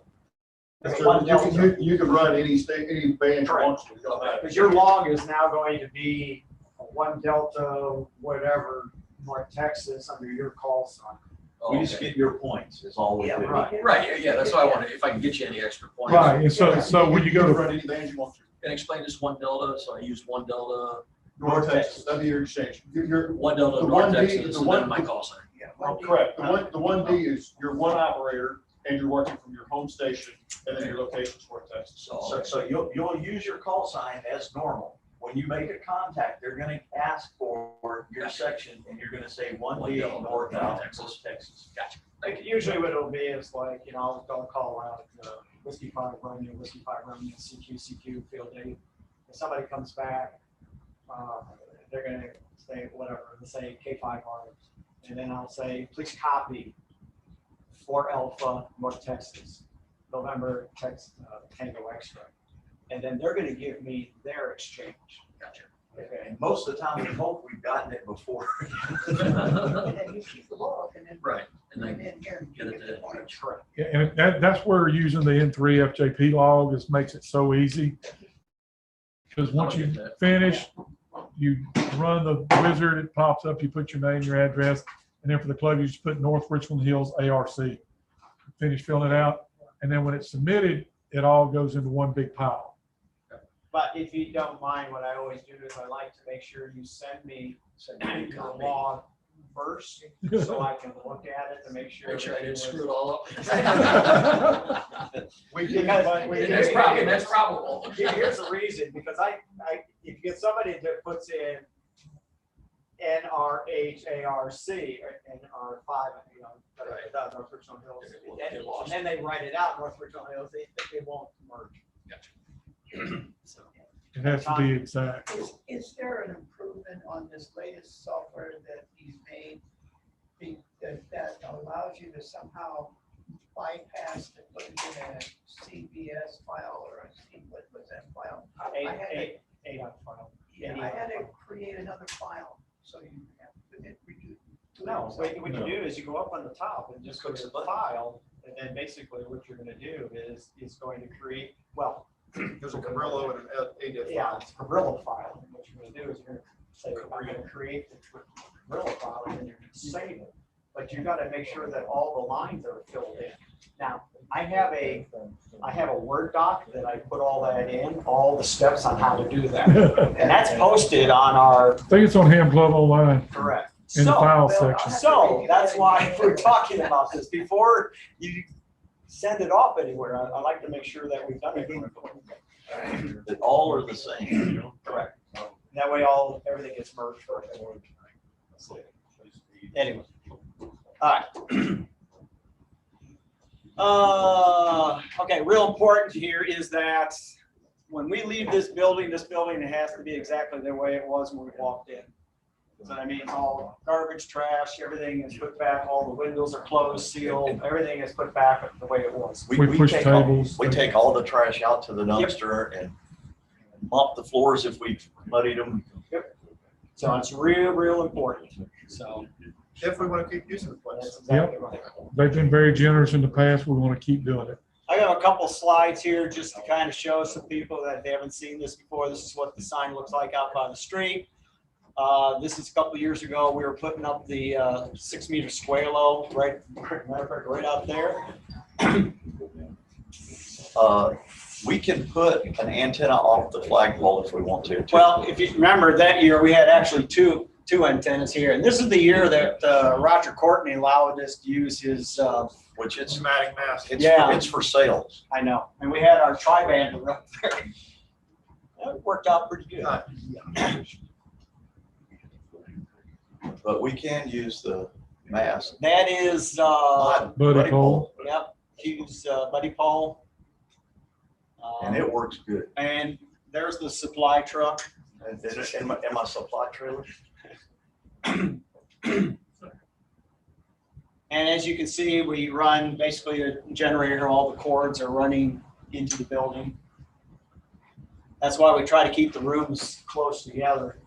Okay, So 1 Delta. you can run any state, any band you want to. It don't matter. Because your log is now going to be a 1 Delta, whatever, North Texas, under your call sign. Oh, We just okay. get your points is all we Yeah, do. Right. Right, yeah, that's what I wanted, if I can get you any extra points. Right. And so when you go can to, run any band you want to. And explain this 1 Delta, so I use 1 Delta, North Texas, that'd be your exchange. Your, 1 Delta, The North 1D, Texas, the and one- then my call sign. Yeah. correct. The 1D is your one operator and you're working from your home station and then your location's North Texas. So you'll use your call sign as normal. When you make a contact, they're gonna ask for your section and you're gonna say 1D North Texas. Gotcha. Like usually what it'll be is like, don't call out Whiskey 5 Romeo, Whiskey 5 Romeo, CQ field day. If somebody comes back, they're gonna say whatever, let's say K5 Arms. And then I'll say, please copy 4 Alpha North Texas, November Tango Extra. And then they're gonna give me their exchange. Gotcha. Okay. And most of the time, we hope we've gotten it before. And then you keep the log and then. Right, and And then then here. get it to points. Correct. yeah, and that's where using the N3 FJP log just makes it so easy. Because once you finish, you run the wizard, it pops up, you put your name, your address, and then for the club, you just put North Richland Hills ARC. Finish filling it out, and then when it's submitted, it all goes into one big pile. But if you don't mind, what I always do is I like to make sure you send me your log first, so I can look at it to make sure. make sure I didn't everything screw it all up. That's probable. Here's the reason, because if you get somebody that puts in NRHARC or NR5, North Richland Hills, and then they write it out, North Richland Hills, they won't merge. So, It has to be exact. Is there an improvement on this latest software that he's made that allows you to somehow bypass and put it in a CBS file or what was that file? ADOT file. Yeah, I had to create another file, so you have to redo. No, what you do is you go up on the top and just go to the file, and then basically what you're gonna do is going to create, well. There's a Cabrillo and an ADF. Yeah, it's a Cabrillo file, and what you're gonna do is you're gonna say, I'm gonna create the Cabrillo file, and then you're gonna save it. but you gotta make sure that all the lines are filled in. Now, I have a Word doc that I put all that in, all the steps on how to do that. And that's posted on our, I think it's on Ham Club Online correct. in the So- file section. So that's why we're talking about this. Before you send it off anywhere, I like to make sure that we've done it. That all are the same. Correct. That way everything gets merged. Anyway. All right. Okay, real important here is that when we leave this building has to be exactly the way it was when we walked in. So that means all garbage, trash, everything is put back, all the windows are closed, sealed, everything is put back the way it was. We push tables. We take all the trash out to the dumpster and mop the floors if we've muddied them. Yep. So it's real important. So If we want to keep using the place. that's exactly right. They've been very generous in the past. We want to keep doing it. I got a couple slides here just to kind of show some people that they haven't seen this before. This is what the sign looks like out on the street. This is a couple of years ago. We were putting up the 6-meter squalo right out there. We can put an antenna off the flagpole if we want to. too. Well, if you remember that year, we had actually two antennas here, and this is the year that Roger Courtney allowed us to use his. Which it's Pneumatic mask. it's for sales. I know, and we had our tri-band up there. That worked out pretty good. But we can use the mask. That is Buddy pole. Yep, Q's buddy pole. And it works good. And there's the supply truck. And my supply trailer. And as you can see, we run basically a generator. All the cords are running into the building. That's why we try to keep the rooms close together.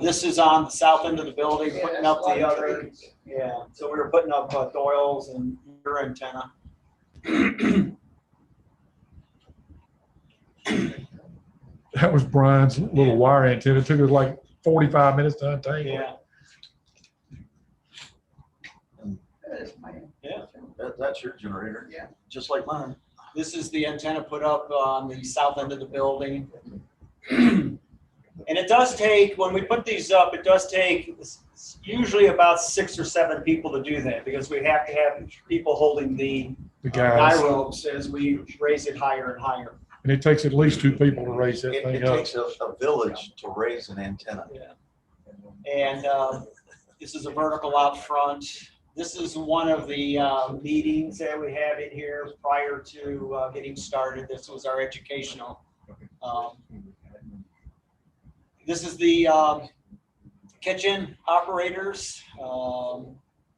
This is on the south end of the building, Yeah, putting that's up a lot the of other. trees. Yeah, so we were putting up Doyle's and your antenna. That was Brian's little wire antenna. It took us like 45 minutes to untangle it. Yeah, That is my- yeah. That's your generator. Yeah. Just like mine. This is the antenna put up on the south end of the building. And it does take, when we put these up, it does take usually about 6 or 7 people to do that, because we have to have people holding the The guy guys. ropes as we raise it higher and higher. And it takes at least 2 people to raise that It thing up. takes a village to raise an antenna. Yeah. And this is a vertical out front. This is one of the meetings that we have in here prior to getting started. This was our educational. This is the kitchen operators.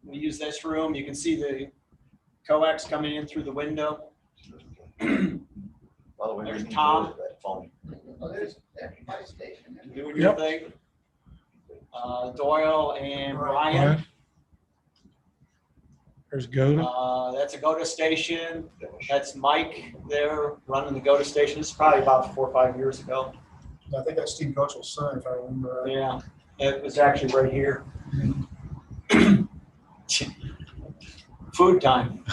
We use this room. You can see the coax coming in through the window. By the way, There's we need Tom. to that phone. Oh, there's that my station. Doing your Yep. thing. Doyle and Brian. Brian. There's Goda. That's a GOTA station. That's Mike there running the GOTA station. This is probably about 4 or 5 years ago. I think that's Steve Gotchel's son, if I remember right. Yeah, it was actually right here. Food time.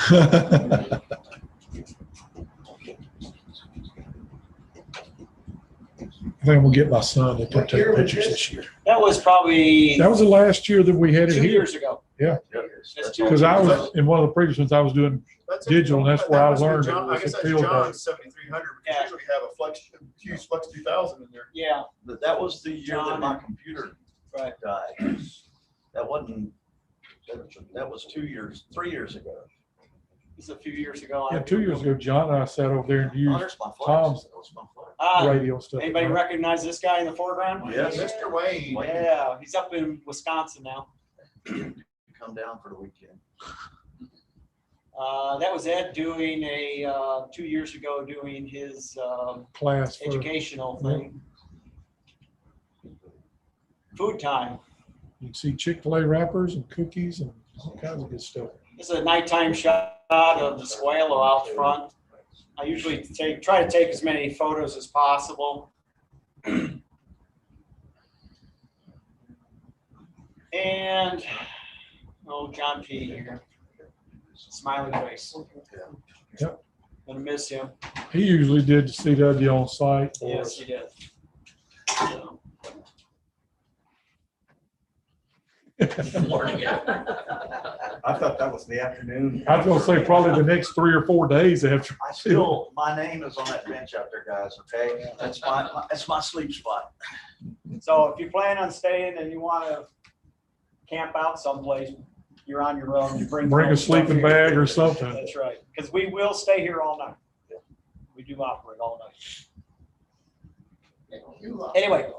I think I'm gonna get my son to come What year take was pictures this? this year. That was probably That was the last year that we had it 2 here. years ago. Yeah. That's Because I was, in one of the previous ones, I was doing That's digital, and that's where I must be learned it John- I was guess a that's field day. John's 7300, Yeah. because usually have a Flex, Hughes Flex 2000 in there. Yeah, But that was the year that John my and- computer right. died. That wasn't, that was 3 years ago. This is a few years ago. Yeah, 2 years ago, John and I sat over there and Oh, used there's my flex. Tom's That was my flex. radio stuff. Anybody recognize this guy in the foreground? Yes. Mr. Wayne. Yeah, he's up in Wisconsin now. Come down for the weekend. That was Ed doing 2 years ago, doing his Class for, educational thing. Food time. you can see Chick-fil-A wrappers and cookies and all kinds of good stuff. This is a nighttime shot of the squalo out front. I usually try to take as many photos as possible. And Oh, John P. here. Smiley face. Yep. Gonna miss him. He usually did the CW on site. for Yes, us. he did. So, Morning. I thought that was the afternoon. I was gonna say probably the next 3 or 4 days after. I still, my name is on that bench out there, guys, okay? That's my sleep spot. so if you plan on staying and you wanna camp out someplace, you're on your own. You bring your Bring own a stuff sleeping here. bag or something. That's right, because we will stay here all night. We do operate all night. Anyway,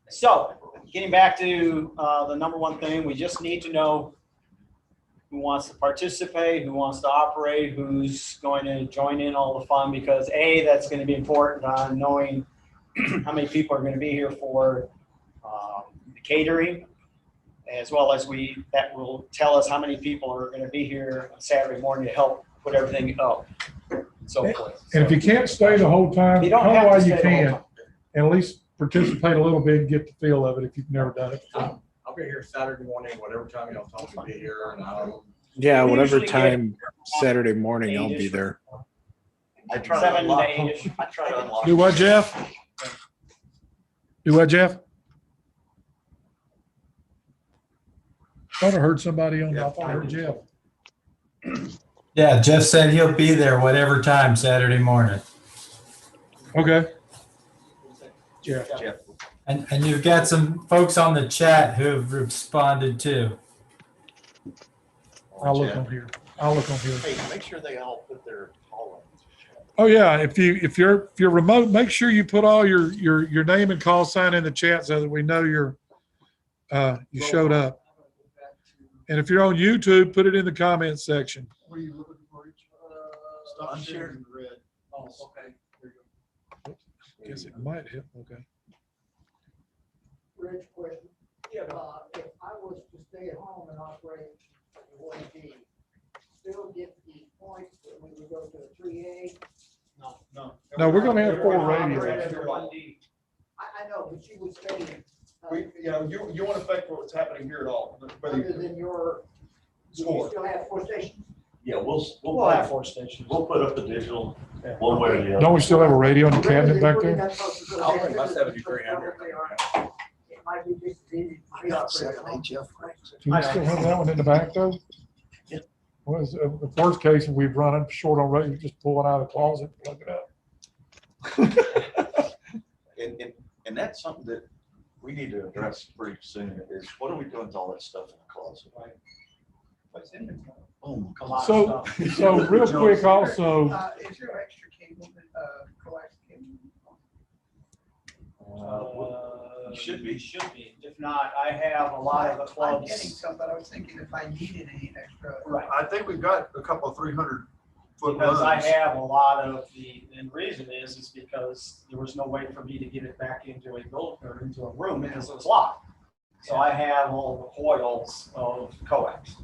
so getting back to the number one thing, we just need to know who wants to participate, who wants to operate, who's going to join in all the fun, because A, that's going to be important on knowing how many people are going to be here for the catering, as well as that will tell us how many people are going to be here on Saturday morning to help put everything up. So forth. And if you can't stay the whole time, You don't come have to while stay you the whole can, time. and at least participate a little bit and get the feel of it if you've never done it before. I'll be here Saturday morning, whatever time y'all tell me to be here, and I'll. Yeah, We whatever usually time Saturday morning, I'll be eight-ish. there. I try to 7 to unlock. 8-ish. I try to unlock. Do what, Jeff? Do what, Jeff? Thought I heard somebody on, I thought I heard Jeff. Yeah, Jeff said he'll be there whatever time Saturday morning. Okay. Jeff. And you've got some folks on the chat who have responded too. I'll look on here. I'll look on here. Hey, make sure they all put their call in. Oh yeah, if you're remote, make sure you put all your name and call sign in the chat so that we know you showed up. And if you're on YouTube, put it in the comments section. What are you looking for? I'm sharing red. Oh, okay. There you go. Guess it might hit. Okay. Rich question. If I was to stay at home and operate the 1D, still get the points that we would go to a 3A? No. No, we're gonna have 4 Operate radios. under 1D. I know, but you would stay. You won't affect what's happening here at all. whether Other you- than your, do you Score. still have 4 stations? Yeah, We'll have 4 stations. we'll put up the digital one way or the other. Don't we still have a radio in the cabinet back there? I'll bring my 7300. It might be just as easy for me to operate at home. Do we still have that one in the back though? Yeah. Well, the worst case, if we've run it short on radio, just pull it out of the closet, plug it up. And that's something that we need to address pretty soon is what are we doing with all that stuff in the closet? What's in there? Oh, come A lot on. of So, stuff. so real quick also, Is your extra cable, coax cable? You should be. Should be. If not, I have a lot of the I'm getting clubs. some, but I was thinking if I needed any extra. Right. I think we've got a couple of 300-foot Because I runs. have a lot of and the reason is because there was no way for me to get it back into a building or into a room because it was locked. So I have all the coils of coax.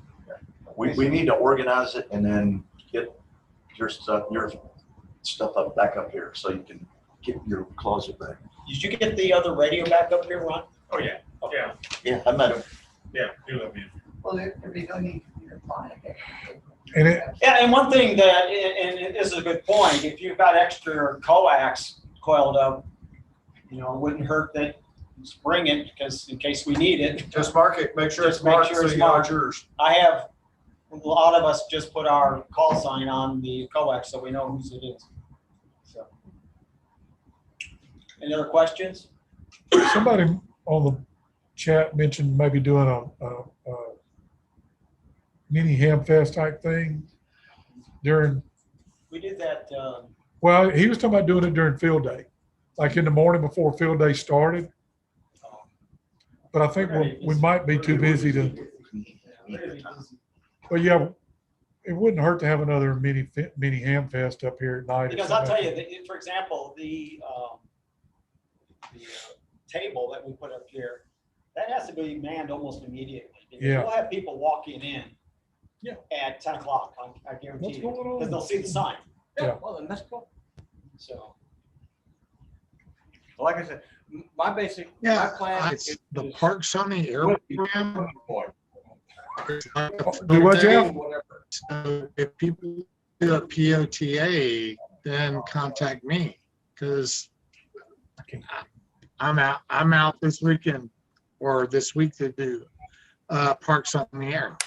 We need to organize it and then get your stuff up back up here so you can get your closet back. Did you get the other radio back up here, Ron? Oh, yeah, yeah, Yeah, I met him. yeah, do let me. Well, there'd be no need for you to buy it. and it, Yeah, and one thing that, and it is a good point, if you've got extra coax coiled up, it wouldn't hurt that just bring it because in case we need it. Just mark it, make sure it's Just make marked sure so it's you know marked. it's yours. I have, a lot of us just put our call sign on the coax so we know whose it is. So. Any other questions? somebody on the chat mentioned maybe doing a mini ham fest type thing during, We did that, well, he was talking about doing it during field day, like in the morning before field day started. But I think we might be too busy to, but yeah, it wouldn't hurt to have another mini ham fest up here at night. or because I'll something tell like you, for example, the table that we put up here, that has to be manned almost immediately. Because Yeah. we'll have people walking in Yeah. at 10 o'clock, I that. guarantee What's you, going on? because they'll see the sign. Yeah. Well, then that's cool. So, Like I said, my basic, my Yeah, plan it's is. the Park Sony Air Program. it's like a Do what, Jeff? So if people do a POTA, then contact me because I'm out this weekend or this week to do Parks on the Air.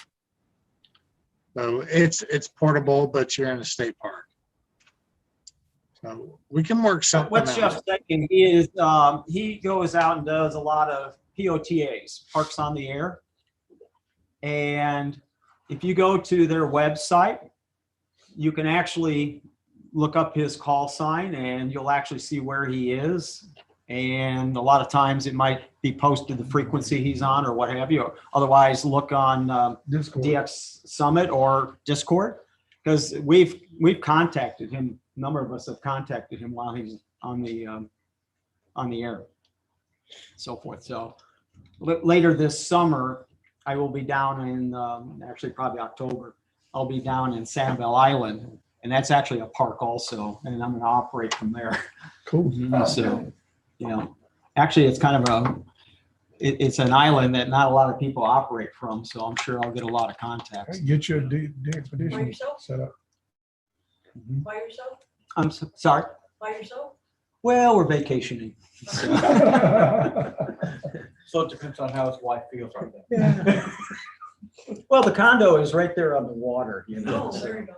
So it's portable, but you're in a state park. So we can work something What's out. Jeff's thinking is, he goes out and does a lot of POTAs, Parks on the Air. And if you go to their website, you can actually look up his call sign and you'll actually see where he is. And a lot of times it might be posted the frequency he's on or what have you. Otherwise, look on DX Summit or Discord, because we've contacted him. A number of us have contacted him while he's on the air, so forth. So later this summer, I will be down in actually probably October. I'll be down in Sanibel Island, and that's actually a park also, and I'm going to operate from there. Cool. So, you know, actually, it's kind of it's an island that not a lot of people operate from, so I'm sure I'll get a lot of contacts. Get your expedition By yourself? set up. By yourself? I'm sorry. By yourself? Well, we're vacationing. So. So it depends on how his wife feels right now. Well, the condo is right there on the water, you know. Oh, there you go.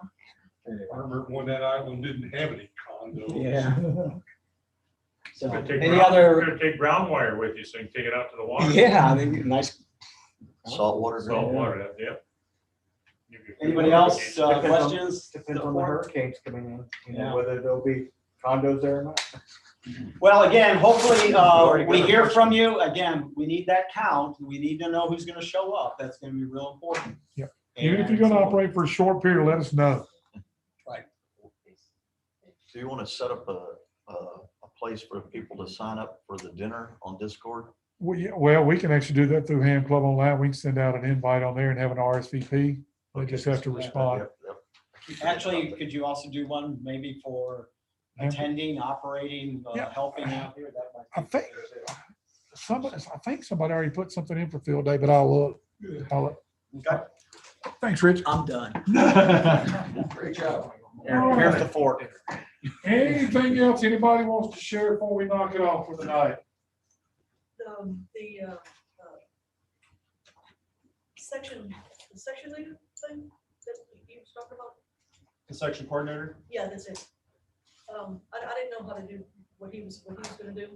I remember when that island didn't have any condos. Yeah. So, You're gonna take any ground- you're other? gonna take ground wire with you, so you can take it out to the water. Yeah, I think nice. Salt water. Salt water, yeah. Anybody else, Depends on- questions? Depends on the hurricanes coming in, you Yeah. know, whether there'll be condos there or not. Well, again, hopefully, we hear from you. Again, we need that count. We need to know who's gonna show up. That's gonna be real important. Yeah. Even if you're gonna operate for a short period, let us know. Right. Do you want to set up a place for people to sign up for the dinner on Discord? Well, we can actually do that through Ham Club Online. We can send out an invite on there and have an RSVP. They just have to respond. Actually, could you also do one maybe for attending, operating, Yeah. helping out here? That might I think somebody already put something in for field day, but I'll look. Okay. Thanks, Rich. I'm done. Great job. Here's the fork. Anything else anybody wants to share before we knock it off for the night? The section leader thing that you was talking about? The section coordinator? Yeah, that's it. I didn't know how to do what he was gonna do.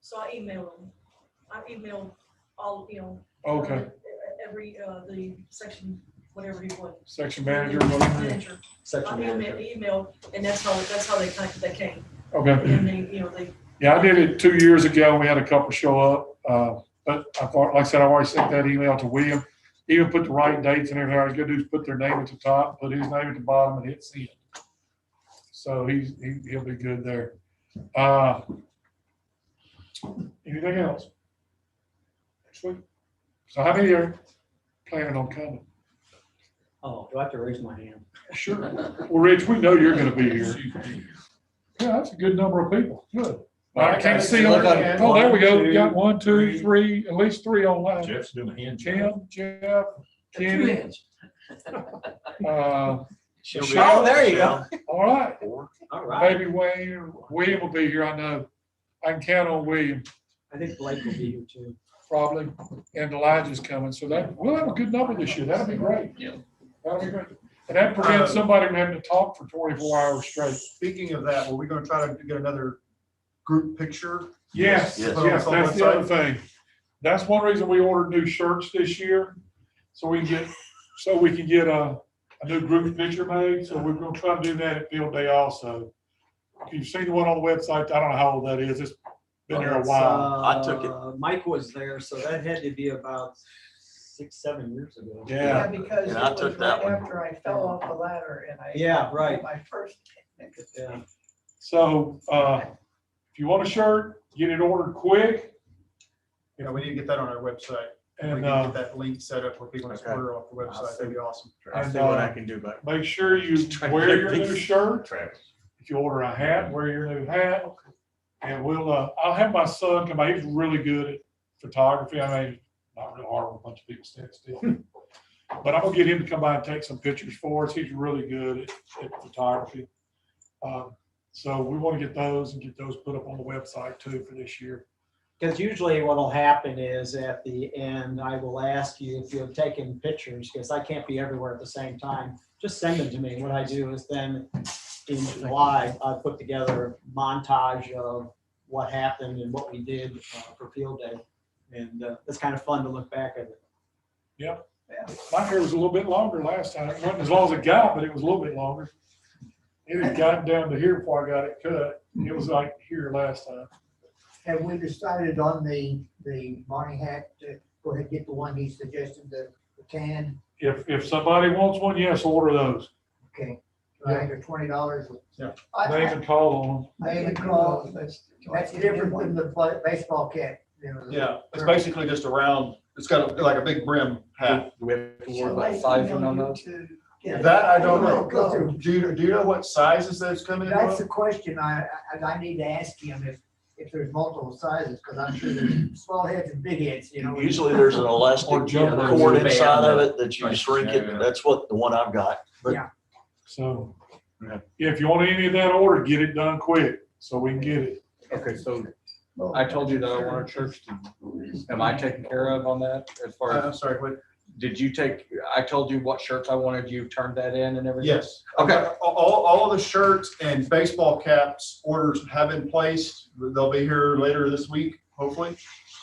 So I emailed him. I emailed all, you know. Okay. Every, the section, whatever he wanted. Section manager. Manager. Section I manager. emailed, and that's how they came. Okay. And they, you know, they. Yeah, I did it 2 years ago. We had a couple show up. But I thought, like I said, I already sent that email to William. He even put the right dates and everything. All he's gonna do is put their name at the top, put his name at the bottom and hit send. So he'll be good there. Anything else? Sweet. So how many are planning on coming? Oh, do I have to raise my hand? Sure. Well, Rich, we know you're gonna be here. Yeah, that's a good number of people. Good. I can't see. Oh, there we go. We got 1, 2, 3, at least 3 online. Jeff's doing a hand. Kim, Jeff, Kenny. Oh, there you go. All right. All right. Maybe Wayne, William will be here, I know. I can count on William, I think Blake will be here too. probably, and Elijah's coming, so we'll have a good number this year, that'll be great. Yeah. That'll be great. And that prevents somebody from having to talk for 24 hours straight. Speaking of that, were we gonna try to get another group picture? Yes, Yes. yes, that's the other thing. That's one reason we ordered new shirts this year, so we can get a new group picture made, so we're gonna try to do that at field day also. You've seen the one on the website, I don't know how old that is, it's been there a while. I took it. Mike was there, so that had to be about 6, 7 years ago. Yeah. Because it And I was took that right one. after I fell off the ladder and I. Yeah, right. My first. Yeah. So, if you want a shirt, get it ordered quick. You know, we need to get that on our website. We And, can get that link set up where people can order off the website. That'd be awesome. I'll see what I can do, but. Make sure you wear your new shirt. If you order a hat, wear your new hat. And I'll have my son come by. He's really good at photography. I mean, not real hard with a bunch of people standing still. But I'm gonna get him to come by and take some pictures for us. He's really good at photography. So we want to get those and get those put up on the website too for this year. Because usually what'll happen is at the end, I will ask you if you've taken pictures, because I can't be everywhere at the same time. Just send them to me. What I do is then in July, I put together a montage of what happened and what we did for field day. And it's kind of fun to look back at it. Yep. My hair was a little bit longer last time. It wasn't as long as it got, but it was a little bit longer. It had gotten down to here before I got it cut. It was like here last time. Have we decided on the Barney hat to go ahead and get the one he suggested, the tan? If somebody wants one, yes, order those. Okay. I think they're $20. Yeah. Name and call on them. Name and call. That's different than the baseball cap. You know, Yeah, it's basically just a round, it's got like a big brim hat. Do we have to worry about sizing on those? That I don't know. Do you know what sizes those come in? That's the question I need to ask him if there's multiple sizes, because I'm sure there's small heads and big heads, you know. Usually there's an elastic cord inside of it that you Right. shrink it. That's what the one I've got. But Yeah. So if you want any of that ordered, get it done quick so we can get it. Okay, so I told you that I wanted shirts. Am I taken care of on that as far as? I'm sorry, what? Did you I told you what shirts I wanted, you turned that in and everything? Yes. Okay. All of the shirts and baseball caps orders have been placed. They'll be here later this week, hopefully.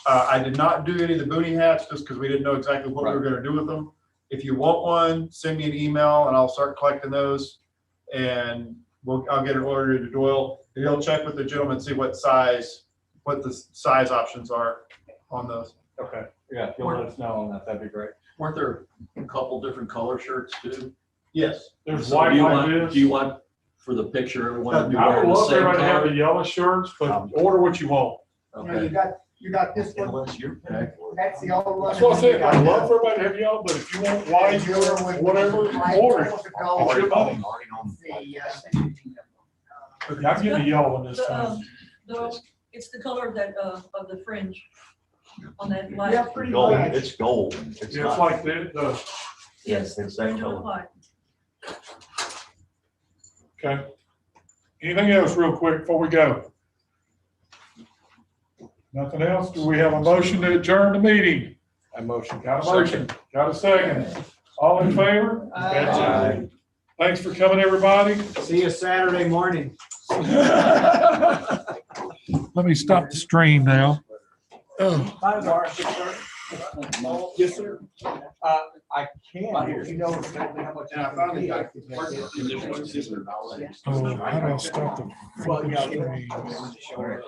I did not do any of the boonie hats just because we didn't know exactly what we were gonna do with them. If you want one, send me an email and I'll start collecting those. And I'll get it ordered to Doyle. And he'll check with the gentleman, see what the size options are on those. Okay, yeah, if you'll let us know on that, that'd be great. Weren't there a couple different color shirts too? Yes. There's So white do you like want, this. do you want for the picture, everyone to be I would wearing the love same everybody to have the color? yellow shirts, but order what you want. You know, Okay. you got this one, Unless you're packed. that's the old one. That's what I said. I'd and then you love got for everybody to have yellow, but if you want white, the other one, whatever, order it. what's it called? It's your money. I'm getting the yellow one this time. It's the color that, of the fringe on that Yeah, light. pretty gold, much. it's gold. It's It's not. like the, Yes. It's that fringe on the color. light. okay. Anything else real quick before we go? Nothing else? Do we have a motion to adjourn the meeting? I motion. Got a motion? Got a second? All in favor? Aye. Thanks for coming, everybody. See you Saturday morning. Let me stop the stream now. Hi, Mark. Yes, sir. I can. You know exactly how much. Yeah, I finally got it. Oh, how do I stop the Well, yeah. fucking stream?